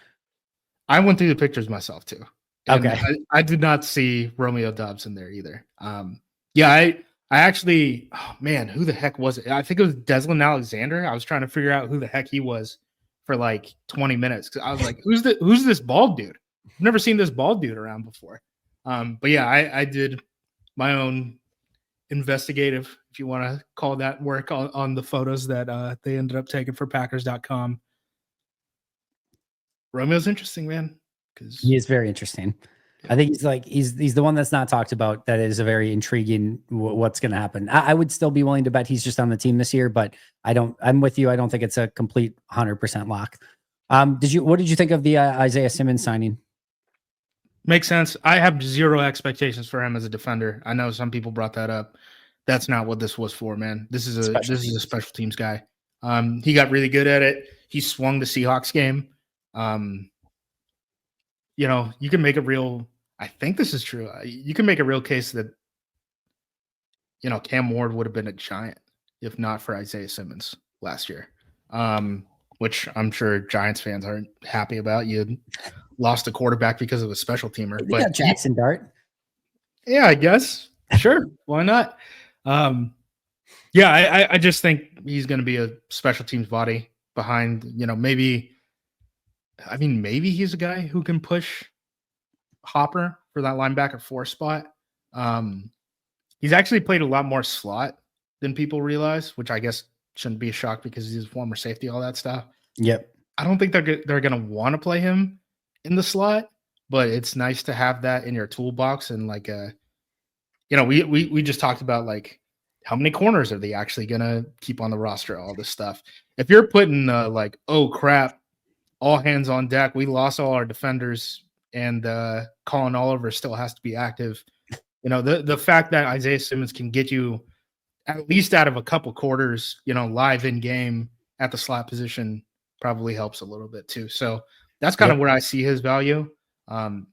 B: I went through the pictures myself too.
A: Okay.
B: I did not see Romeo Doubs in there either. I actually, oh man, who the heck was it? I think it was Deslin Alexander. I was trying to figure out who the heck he was for like 20 minutes. Cause I was like, who's this bald dude? I've never seen this bald dude around before. But yeah, I did my own investigative, if you want to call that, work on the photos that they ended up taking for Packers.com. Romeo's interesting, man. Because
A: he is very interesting. Yeah. I think he's the one that's not talked about. That is a very intriguing what's going to happen. I would still be willing to bet he's just on the team this year, but I'm with you. I don't think it's a complete 100% lock. What did you think of the Isaiah Simmons signing?
B: Makes sense. I have zero expectations for him as a defender. I know some people brought that up. That's not what this was for, man. This is a special teams guy. He got really good at it. He swung the Seahawks game. You can make a real. I think this is true. You can make a real case that Cam Ward would have been a giant if not for Isaiah Simmons last year. Which I'm sure Giants fans aren't happy about. You lost a quarterback because of a special teamer.
A: But got Jackson Dart.
B: Yeah, I guess. Sure. Why not? I just think he's going to be a special teams body behind, maybe he's a guy who can push Hopper for that linebacker 4 spot. He's actually played a lot more slot than people realize, which I guess shouldn't be a shock because he's a former safety, all that stuff.
A: Yep.
B: I don't think they're going to want to play him in the slot, but it's nice to have that in your toolbox. And like, we just talked about like how many corners are they actually going to keep on the roster, all this stuff. If you're putting like, oh crap, all hands on deck, we lost all our defenders and Colin Oliver still has to be active. The fact that Isaiah Simmons can get you at least out of a couple quarters, live in game at the slot position probably helps a little bit too. So that's kind of where I see his value. Don't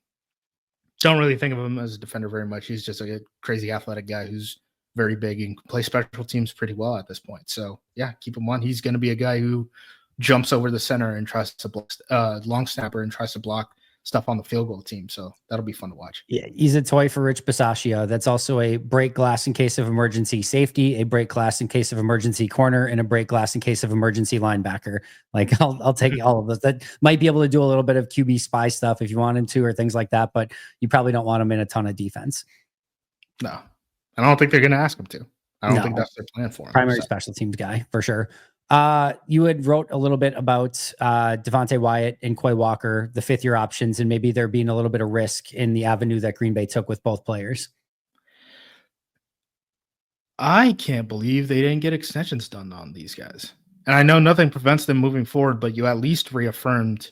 B: really think of him as a defender very much. He's just a crazy athletic guy who's very big and can play special teams pretty well at this point. So yeah, keep him on. He's going to be a guy who jumps over the center and tries to block, long snapper and tries to block stuff on the field goal team. So that'll be fun to watch.
A: Yeah, he's a toy for Rich Bisaccia. That's also a break glass in case of emergency safety, a break glass in case of emergency corner, and a break glass in case of emergency linebacker. Like I'll take all of those. That might be able to do a little bit of QB spy stuff if you want him to, or things like that, but you probably don't want him in a ton of defense.
B: No, I don't think they're going to ask him to. I don't think that's their plan for him.
A: Primary special teams guy for sure. You had wrote a little bit about Devontae Wyatt and Quay Walker, the 5th-year options, and maybe there being a little bit of risk in the avenue that Green Bay took with both players.
B: I can't believe they didn't get extensions done on these guys. And I know nothing prevents them moving forward, but you at least reaffirmed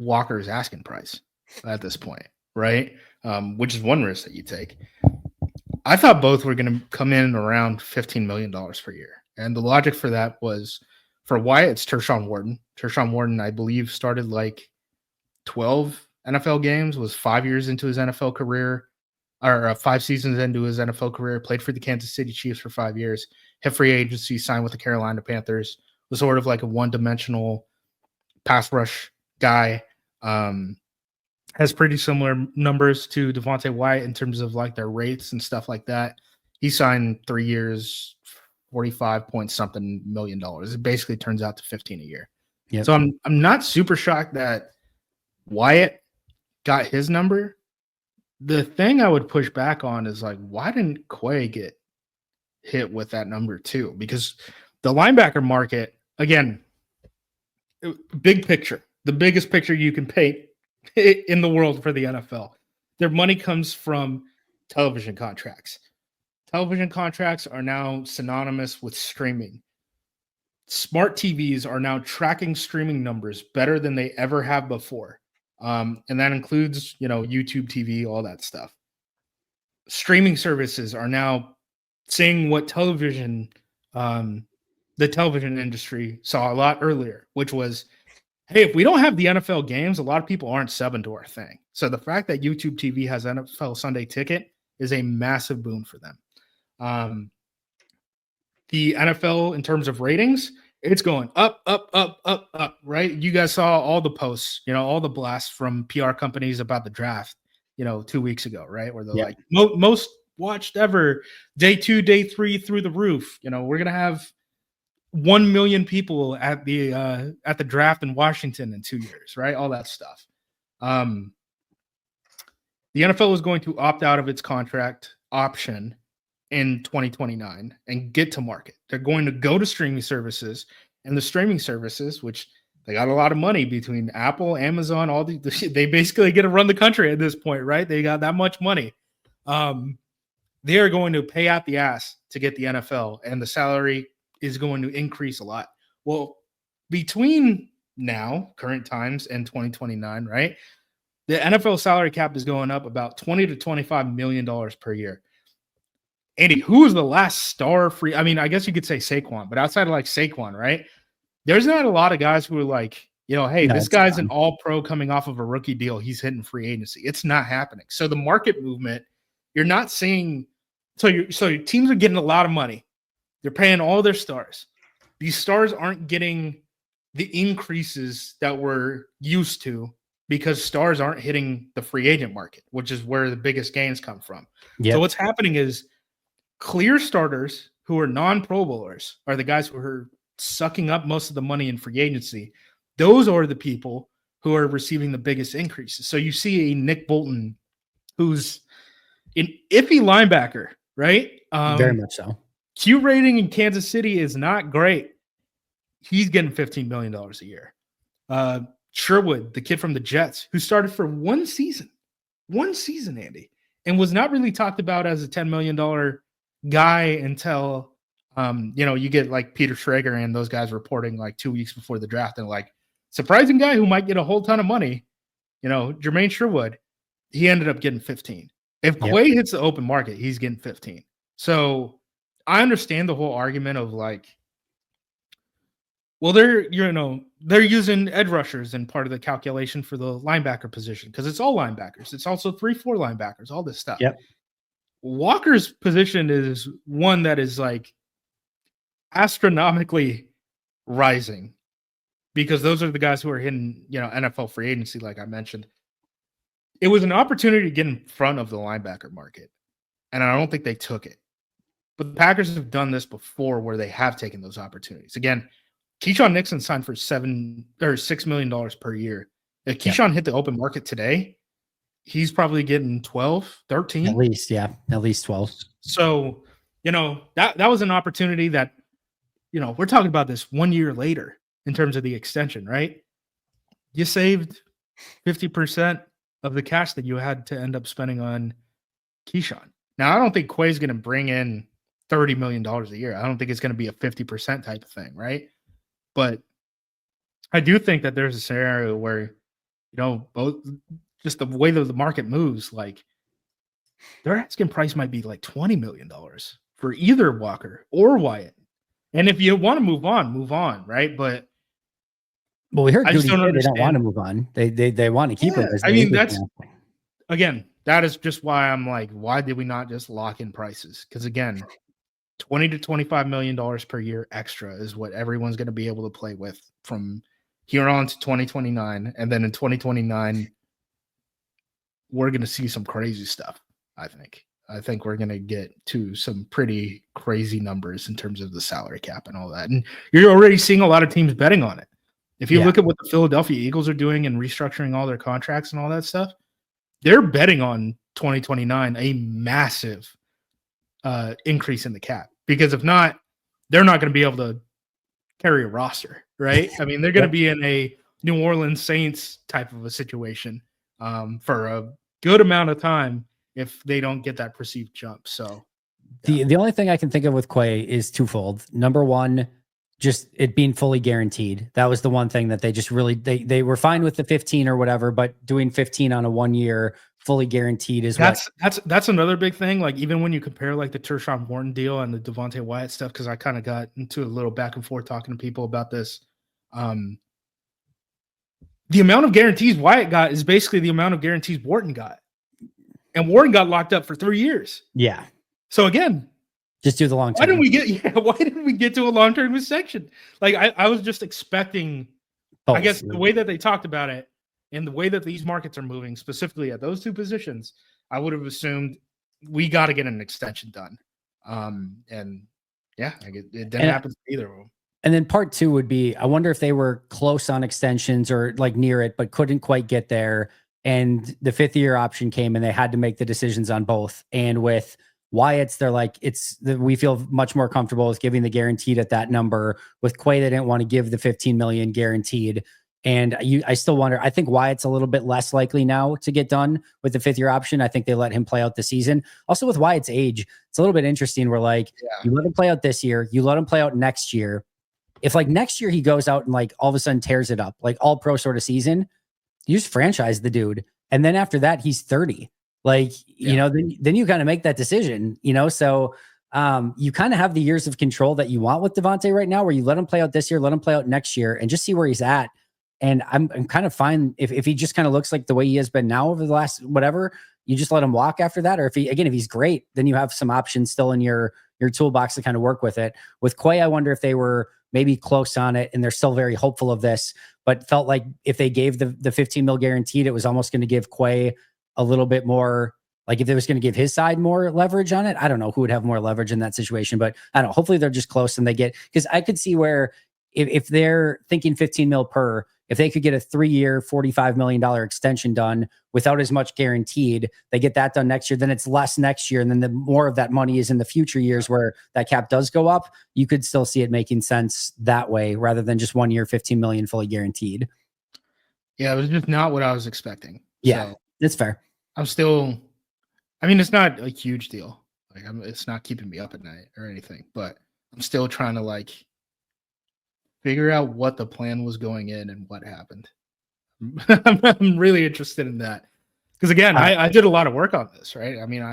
B: Walker's asking price at this point, right? Which is one risk that you take. I thought both were going to come in around $15 million per year. And the logic for that was for Wyatt, it's Tershawn Wharton. Tershawn Wharton, I believe, started like 12 NFL games, was 5 years into his NFL career, or 5 seasons into his NFL career, played for the Kansas City Chiefs for 5 years, hit free agency, signed with the Carolina Panthers, was sort of like a one-dimensional pass rush guy. Has pretty similar numbers to Devontae Wyatt in terms of like their rates and stuff like that. He signed 3 years, 45 point something $1 million. It basically turns out to 15 a year. Yep. So I'm not super shocked that Wyatt got his number. The thing I would push back on is like, why didn't Quay get hit with that number too? Because the linebacker market, again, big picture, the biggest picture you can paint in the world for the NFL. Their money comes from television contracts. Television contracts are now synonymous with streaming. Smart TVs are now tracking streaming numbers better than they ever have before. And that includes, YouTube TV, all that stuff. Streaming services are now seeing what television, the television industry saw a lot earlier, which was, hey, if we don't have the NFL games, a lot of people aren't subbing to our thing. So the fact that YouTube TV has NFL Sunday Ticket is a massive boon for them. The NFL, in terms of ratings, it's going up, right? You guys saw all the posts, all the blasts from PR companies about the draft, 2 weeks ago, right? Where they're like, most watched ever, day 2, day 3 through the roof. We're going to have 1 million people at the draft in Washington in 2 years, right? All that stuff. The NFL is going to opt out of its contract option in 2029 and get to market. They're going to go to streaming services, and the streaming services, which they got a lot of money between Apple, Amazon, they basically get to run the country at this point, right? They got that much money. They are going to pay out the ass to get the NFL, and the salary is going to increase a lot. Well, between now, current times, and 2029, right? The NFL salary cap is going up about $20 to $25 million per year. Andy, who was the last star free? I mean, I guess you could say Saquon, but outside of like Saquon, right? There's not a lot of guys who are like, hey, this guy's an all-pro coming off of a rookie deal. He's hitting free agency. It's not happening. So the market movement, you're not seeing. So your teams are getting a lot of money. They're paying all their stars. These stars aren't getting the increases that we're used to because stars aren't hitting the free agent market, which is where the biggest gains come from. Yep. So what's happening is clear starters who are non-Pro Bowlers are the guys who are sucking up most of the money in free agency. Those are the people who are receiving the biggest increases. So you see a Nick Bolton who's an iffy linebacker, right?
A: Very much so.
B: Q rating in Kansas City is not great. He's getting $15 million a year. Sherwood, the kid from the Jets, who started for one season, Andy, and was not really talked about as a $10 million guy until, you get like Peter Schrager and those guys reporting like 2 weeks before the draft and like, surprising guy who might get a whole ton of money, Jermaine Sherwood, he ended up getting 15. If Quay hits the open market, he's getting 15. So I understand the whole argument of like, well, they're using edge rushers in part of the calculation for the linebacker position because it's all linebackers. It's also 3-4 linebackers, all this stuff.
A: Yep.
B: Walker's position is one that is like astronomically rising because those are the guys who are hitting, NFL free agency, like I mentioned. It was an opportunity to get in front of the linebacker market, and I don't think they took it. But the Packers have done this before where they have taken those opportunities. Again, Keyshawn Nixon signed for $6 million per year. If Keyshawn hit the open market today, he's probably getting 12, 13.
A: At least, at least 12.
B: So, that was an opportunity that, we're talking about this 1 year later in terms of the extension, right? You saved 50% of the cash that you had to end up spending on Keyshawn. Now, I don't think Quay's going to bring in $30 million a year. I don't think it's going to be a 50% type of thing, right? But I do think that there's a scenario where both just the way that the market moves, like their asking price might be like $20 million for either Walker or Wyatt. And if you want to move on, right? But
A: we heard
B: I just
A: Goody
B: don't
A: say they don't want to
B: understand.
A: move on. They want to keep him.
B: Yeah, I mean, that is just why I'm like, why did we not just lock in prices? Because again, $20 to $25 million per year extra is what everyone's going to be able to play with from here on to 2029. And then in 2029, we're going to see some crazy stuff, I think we're going to get to some pretty crazy numbers in terms of the salary cap and all that. And you're already seeing a lot of teams betting on it. If you look at what the Philadelphia Eagles are doing and restructuring all their contracts and all that stuff, they're betting on 2029 a massive increase in the cap, because if not, they're not going to be able to carry a roster, right? I mean, they're going to be in a New Orleans Saints type of a situation for a good amount of time if they don't get that perceived jump. So
A: the only thing I can think of with Quay is twofold. Number one, just it being fully guaranteed. That was the one thing that they just really they were fine with the 15 or whatever, but doing 15 on a 1 year fully guaranteed is
B: that's another big thing. Like even when you compare like the Tershawn Wharton deal and the Devontae Wyatt stuff, because I kind of got into a little back and forth talking to people about this. The amount of guarantees Wyatt got is basically the amount of guarantees Wharton got. And Wharton got locked up for 3 years.
A: Yeah.
B: So again,
A: just do the long term.
B: Why didn't we get to a long-term extension? Like I was just expecting, I guess the way that they talked about it and the way that these markets are moving, specifically at those two positions, I would have assumed we got to get an extension done. And yeah, it didn't happen to either of them.
A: And then part two would be, I wonder if they were close on extensions or like near it, but couldn't quite get there. And the 5th year option came and they had to make the decisions on both. And with Wyatt's, they're like, we feel much more comfortable with giving the guaranteed at that number. With Quay, they didn't want to give the 15 million guaranteed. And I still wonder, I think Wyatt's a little bit less likely now to get done with the 5th year option. I think they let him play out the season. Also with Wyatt's age, it's a little bit interesting. We're like, you let him play out this year, you let him play out next year. If like next year he goes out and like all of a sudden tears it up, like all pro sort of season, you just franchise the dude. And then after that, he's 30. Like, then you kind of make that decision, so you kind of have the years of control that you want with Devontae right now, where you let him play out this year, let him play out next year, and just see where he's at. And I'm kind of fine if he just kind of looks like the way he has been now over the last whatever, you just let him walk after that. Or if he's great, then you have some options still in your toolbox to kind of work with it. With Quay, I wonder if they were maybe close on it and they're still very hopeful of this, but felt like if they gave the 15 mil guaranteed, it was almost going to give Quay a little bit more, like if it was going to give his side more leverage on it. I don't know who would have more leverage in that situation, but I don't know. Hopefully they're just close and they get, because I could see where if they're thinking 15 mil per, if they could get a 3 year, $45 million extension done without as much guaranteed, they get that done next year, then it's less next year. And then the more of that money is in the future years where that cap does go up, you could still see it making sense that way rather than just 1 year, 15 million fully guaranteed.
B: Yeah, it was just not what I was expecting.
A: Yeah, so it's fair.
B: It's not a huge deal. Like it's not keeping me up at night or anything, but I'm still trying to like figure out what the plan was going in and what happened. I'm really interested in that. Because again, I did a lot of work on this, right? I mean,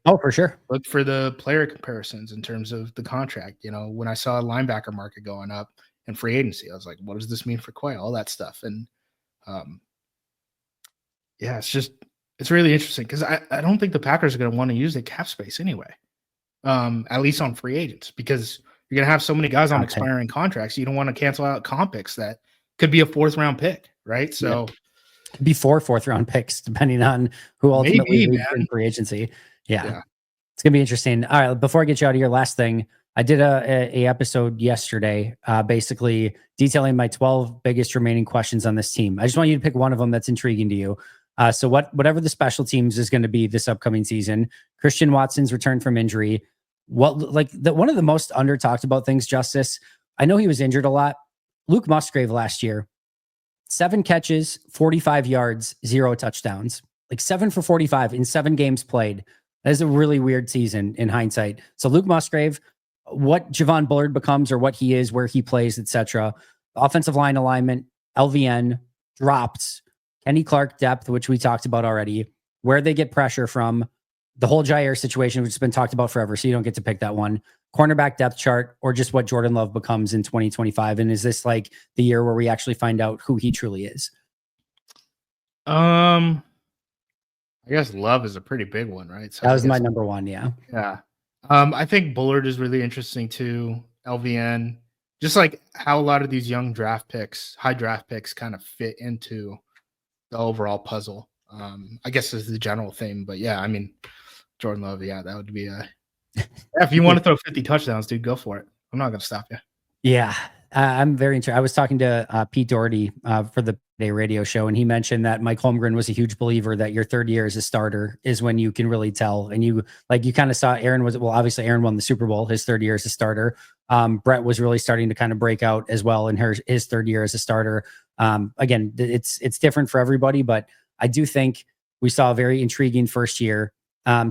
A: for sure
B: looked for the player comparisons in terms of the contract. When I saw a linebacker market going up in free agency, I was like, what does this mean for Quay? All that stuff. And it's really interesting because I don't think the Packers are going to want to use the cap space anyway, at least on free agents, because you're going to have so many guys on expiring contracts. You don't want to cancel out comp picks that could be a 4th round pick, right? So
A: before 4th round picks, depending on who ultimately leaves in free agency. Yeah. It's going to be interesting. All right. Before I get you out of here, last thing, I did a episode yesterday, basically detailing my 12 biggest remaining questions on this team. I just want you to pick one of them that's intriguing to you. So whatever the special teams is going to be this upcoming season, Christian Watson's return from injury, one of the most under talked about things, Justis, I know he was injured a lot. Luke Musgrave last year, 7 catches, 45 yards, 0 touchdowns, like 7 for 45 in 7 games played. That is a really weird season in hindsight. So Luke Musgrave, what Javon Bullard becomes or what he is, where he plays, etc. Offensive line alignment, LVN dropped. Kenny Clark depth, which we talked about already, where they get pressure from, the whole Jair situation, which has been talked about forever, so you don't get to pick that one. Cornerback depth chart, or just what Jordan Love becomes in 2025. And is this like the year where we actually find out who he truly is?
B: I guess Love is a pretty big one, right? So
A: That was my number one. Yeah.
B: Yeah. I think Bullard is really interesting too. LVN, just like how a lot of these young draft picks, high draft picks, kind of fit into the overall puzzle. I guess is the general theme, but yeah, I mean, Jordan Love, yeah, that would be a. If you want to throw 50 touchdowns, dude, go for it. I'm not going to stop you.
A: Yeah, I'm very interested. I was talking to Pete Doherty for the Day radio show, and he mentioned that Mike Holmgren was a huge believer that your third year as a starter is when you can really tell. And you kind of saw Aaron obviously Aaron won the Super Bowl his third year as a starter. Brett was really starting to kind of break out as well in his third year as a starter. Again, it's different for everybody, but I do think we saw a very intriguing first year.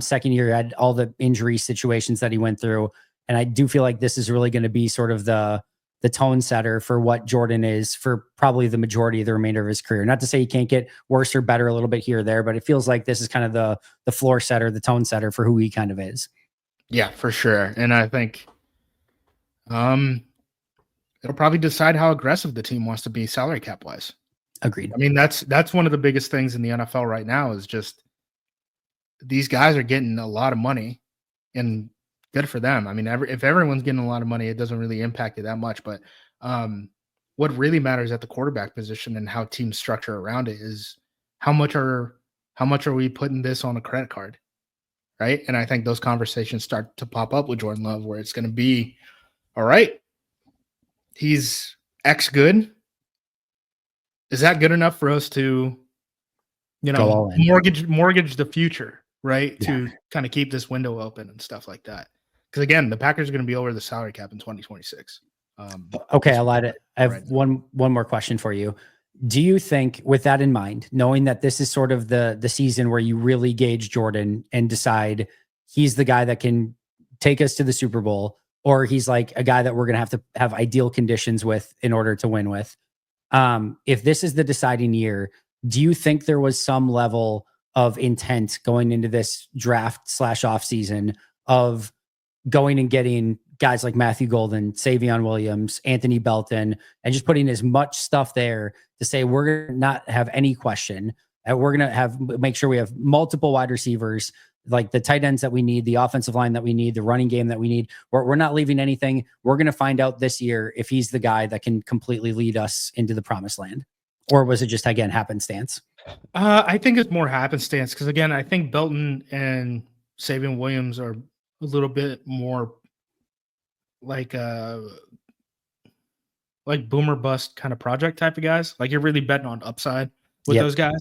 A: Second year had all the injury situations that he went through. And I do feel like this is really going to be sort of the tone setter for what Jordan is for probably the majority of the remainder of his career. Not to say he can't get worse or better a little bit here or there, but it feels like this is kind of the floor setter, the tone setter for who he kind of is.
B: Yeah, for sure. And I think it'll probably decide how aggressive the team wants to be salary cap wise.
A: Agreed.
B: I mean, that's one of the biggest things in the NFL right now is just these guys are getting a lot of money, and good for them. I mean, if everyone's getting a lot of money, it doesn't really impact it that much. But what really matters at the quarterback position and how teams structure around it is how much are we putting this on a credit card, right? And I think those conversations start to pop up with Jordan Love, where it's going to be, all right, he's X good. Is that good enough for us to, mortgage the future, right? Yeah. To kind of keep this window open and stuff like that. Because again, the Packers are going to be over the salary cap in 2026.
A: Okay, I lied. I have one more question for you. Do you think, with that in mind, knowing that this is sort of the season where you really gauge Jordan and decide he's the guy that can take us to the Super Bowl, or he's like a guy that we're going to have ideal conditions with in order to win with? If this is the deciding year, do you think there was some level of intent going into this draft / offseason of going and getting guys like Matthew Golden, Savion Williams, Anthony Belton, and just putting as much stuff there to say we're going to not have any question, and we're going to make sure we have multiple wide receivers, like the tight ends that we need, the offensive line that we need, the running game that we need. We're not leaving anything. We're going to find out this year if he's the guy that can completely lead us into the promised land. Or was it just, again, happenstance?
B: I think it's more happenstance because, again, I think Belton and Savion Williams are a little bit more like boomer bust kind of project type of guys. Like, you're really betting on upside with those guys.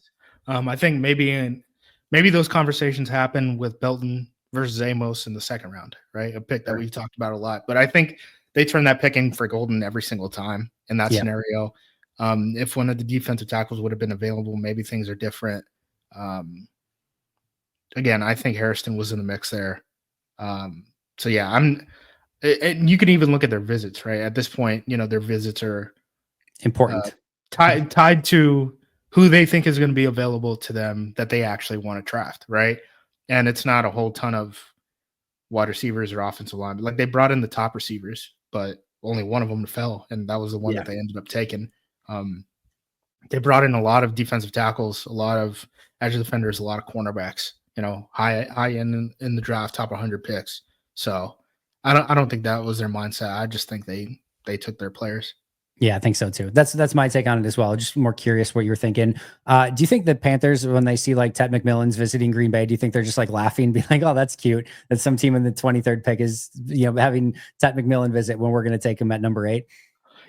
B: I think maybe those conversations happen with Belton versus Amos in the second round, right? A pick that we've talked about a lot. But I think they turn that pick in for Golden every single time in that scenario. If one of the defensive tackles would have been available, maybe things are different. Again, I think Harrison was in the mix there. So yeah, and you can even look at their visits, right? At this point, their visits are
A: important,
B: tied to who they think is going to be available to them that they actually want to draft, right? And it's not a whole ton of wide receivers or offensive line. Like, they brought in the top receivers, but only one of them fell, and that was the one that they ended up taking. They brought in a lot of defensive tackles, a lot of edge defenders, a lot of cornerbacks, high end in the draft, top 100 picks. So I don't think that was their mindset. I just think they took their players.
A: Yeah, I think so too. That's my take on it as well. Just more curious what you're thinking. Do you think the Panthers, when they see like Ted McMillan's visiting Green Bay, do you think they're just like laughing, being like, "Oh, that's cute that some team in the 23rd pick is having Ted McMillan visit when we're going to take him at number 8?"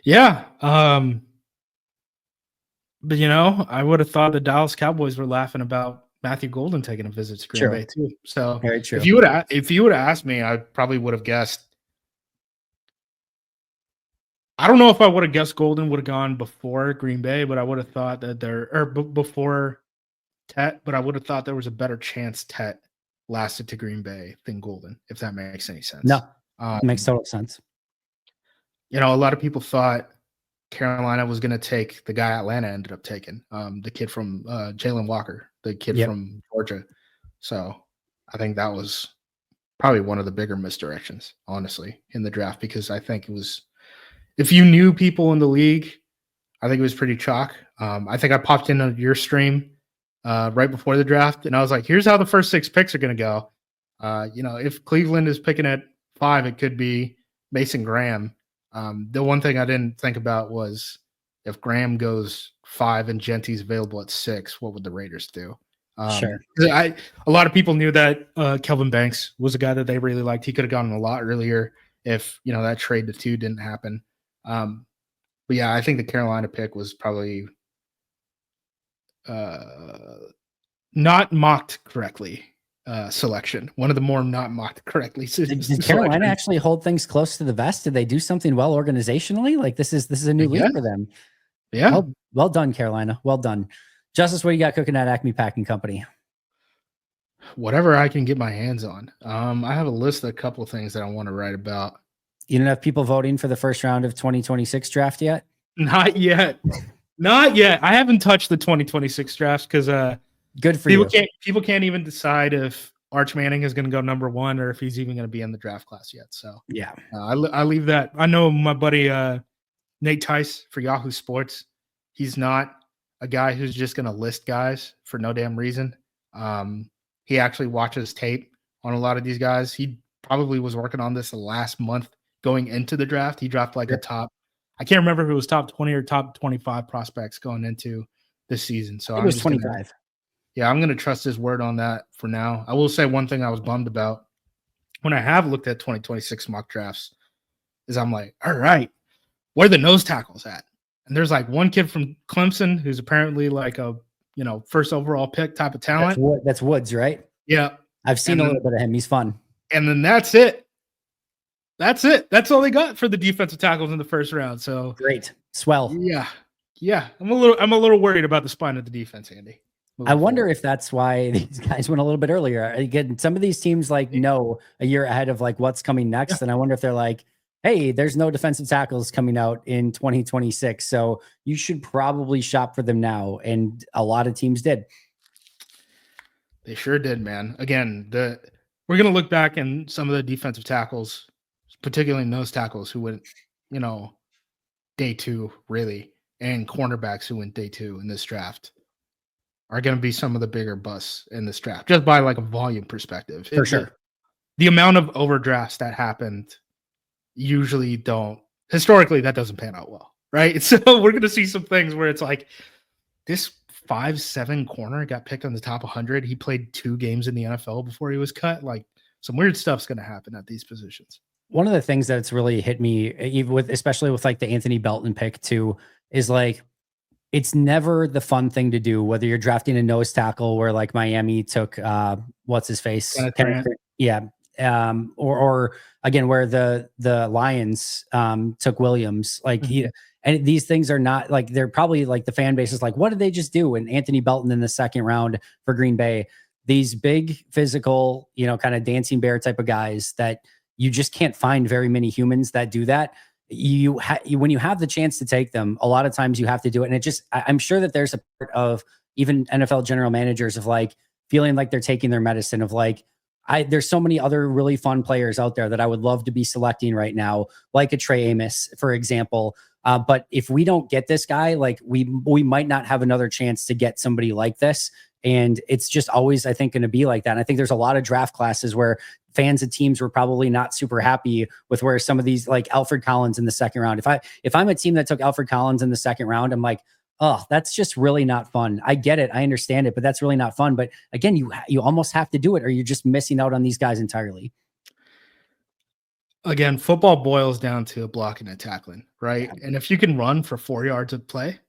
B: Yeah. But I would have thought the Dallas Cowboys were laughing about Matthew Golden taking a visit to Green Bay too. So
A: very true.
B: If you would have asked me, I probably would have guessed. I don't know if I would have guessed Golden would have gone before Green Bay, but I would have thought that before Tet, but I would have thought there was a better chance Tet lasted to Green Bay than Golden, if that makes any sense.
A: No, it makes total sense.
B: A lot of people thought Carolina was going to take the guy Atlanta ended up taking, the kid from Jalen Walker, the kid from Georgia. So I think that was probably one of the bigger misdirections, honestly, in the draft, because I think it was, if you knew people in the league, I think it was pretty chalk. I think I popped into your stream right before the draft, and I was like, here's how the first 6 picks are going to go. If Cleveland is picking at 5, it could be Mason Graham. The one thing I didn't think about was if Graham goes 5 and Genty's available at 6, what would the Raiders do?
A: Sure.
B: A lot of people knew that Kelvin Banks was a guy that they really liked. He could have gone a lot earlier if that trade to 2 didn't happen. But yeah, I think the Carolina pick was probably not mocked correctly. Selection, one of the more not mocked correctly.
A: Did Carolina actually hold things close to the vest? Did they do something well organizationally? Like this is a new league for them.
B: Yeah.
A: Well done, Carolina. Well done. Justis, what do you got cooking at Acme Packing Company?
B: Whatever I can get my hands on. I have a list of a couple of things that I want to write about.
A: You don't have people voting for the first round of 2026 draft yet?
B: Not yet. Not yet. I haven't touched the 2026 drafts because
A: good for you.
B: People can't even decide if Arch Manning is going to go number 1 or if he's even going to be in the draft class yet. So
A: yeah,
B: I leave that. I know my buddy Nate Tice for Yahoo Sports. He's not a guy who's just going to list guys for no damn reason. He actually watches tape on a lot of these guys. He probably was working on this the last month going into the draft. He dropped like a top, I can't remember if it was top 20 or top 25 prospects going into this season. So
A: it was 25.
B: I'm going to trust his word on that for now. I will say one thing I was bummed about when I have looked at 2026 mock drafts is I'm like, all right, where are the nose tackles at? And there's like one kid from Clemson who's apparently like a, first overall pick type of talent.
A: That's Woods, right?
B: Yeah.
A: I've seen a little bit of him. He's fun.
B: And then that's it. That's it. That's all they got for the defensive tackles in the first round. So
A: great. Swell.
B: Yeah. Yeah. I'm a little worried about the spine of the defense, Andy.
A: I wonder if that's why these guys went a little bit earlier. Again, some of these teams know a year ahead of what's coming next. Yeah. And I wonder if they're like, hey, there's no defensive tackles coming out in 2026. So you should probably shop for them now. And a lot of teams did.
B: They sure did, man. Again, we're going to look back and some of the defensive tackles, particularly nose tackles who went, day 2 really, and cornerbacks who went day 2 in this draft are going to be some of the bigger busts in this draft, just by a volume perspective.
A: For sure.
B: The amount of overdrafts that happened usually historically, that doesn't pan out well, right? So we're going to see some things where it's like this 5'7" corner got picked on the top 100. He played 2 games in the NFL before he was cut. Some weird stuff's going to happen at these positions.
A: One of the things that's really hit me, especially with the Anthony Belton pick too, is it's never the fun thing to do, whether you're drafting a nose tackle where Miami took what's his face? Yeah. Or again, where the Lions took Williams. And these things are not they're probably the fan base is what did they just do? And Anthony Belton in the second round for Green Bay, these big physical, kind of dancing bear type of guys that you just can't find very many humans that do that. When you have the chance to take them, a lot of times you have to do it. And I'm sure that there's a part of even NFL general managers of feeling like they're taking their medicine of there's so many other really fun players out there that I would love to be selecting right now, like a Trey Amos, for example. But if we don't get this guy, we might not have another chance to get somebody like this. And it's just always, I think, going to be like that. And I think there's a lot of draft classes where fans of teams were probably not super happy with where some of these Alfred Collins in the second round. If I'm a team that took Alfred Collins in the second round, I'm like, oh, that's just really not fun. I get it. I understand it, but that's really not fun. But again, you almost have to do it or you're just missing out on these guys entirely.
B: Again, football boils down to blocking and tackling, right? Yeah. And if you can run for 4 yards of play,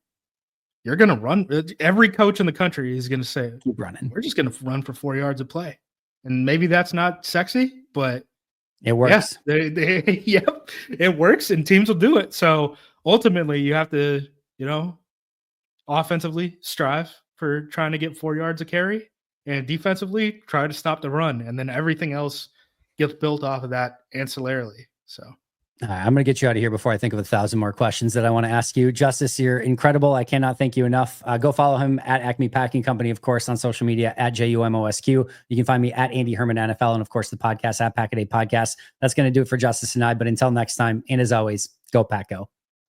B: you're going to run. Every coach in the country is going to say,
A: keep running.
B: We're just going to run for 4 yards of play. And maybe that's not sexy, but
A: it works.
B: Yep, it works and teams will do it. So ultimately you have to, offensively strive for trying to get 4 yards of carry and defensively try to stop the run. And then everything else gets built off of that ancillarily. So
A: I'm going to get you out of here before I think of 1,000 more questions that I want to ask you. Justis, you're incredible. I cannot thank you enough. Go follow him at Acme Packing Company, of course, on social media at JUMOSQ. You can find me at Andy Herman NFL, and of course the podcast at Pack-A-Day Podcast. That's going to do it for Justis and I. But until next time, and as always, go Pack Go.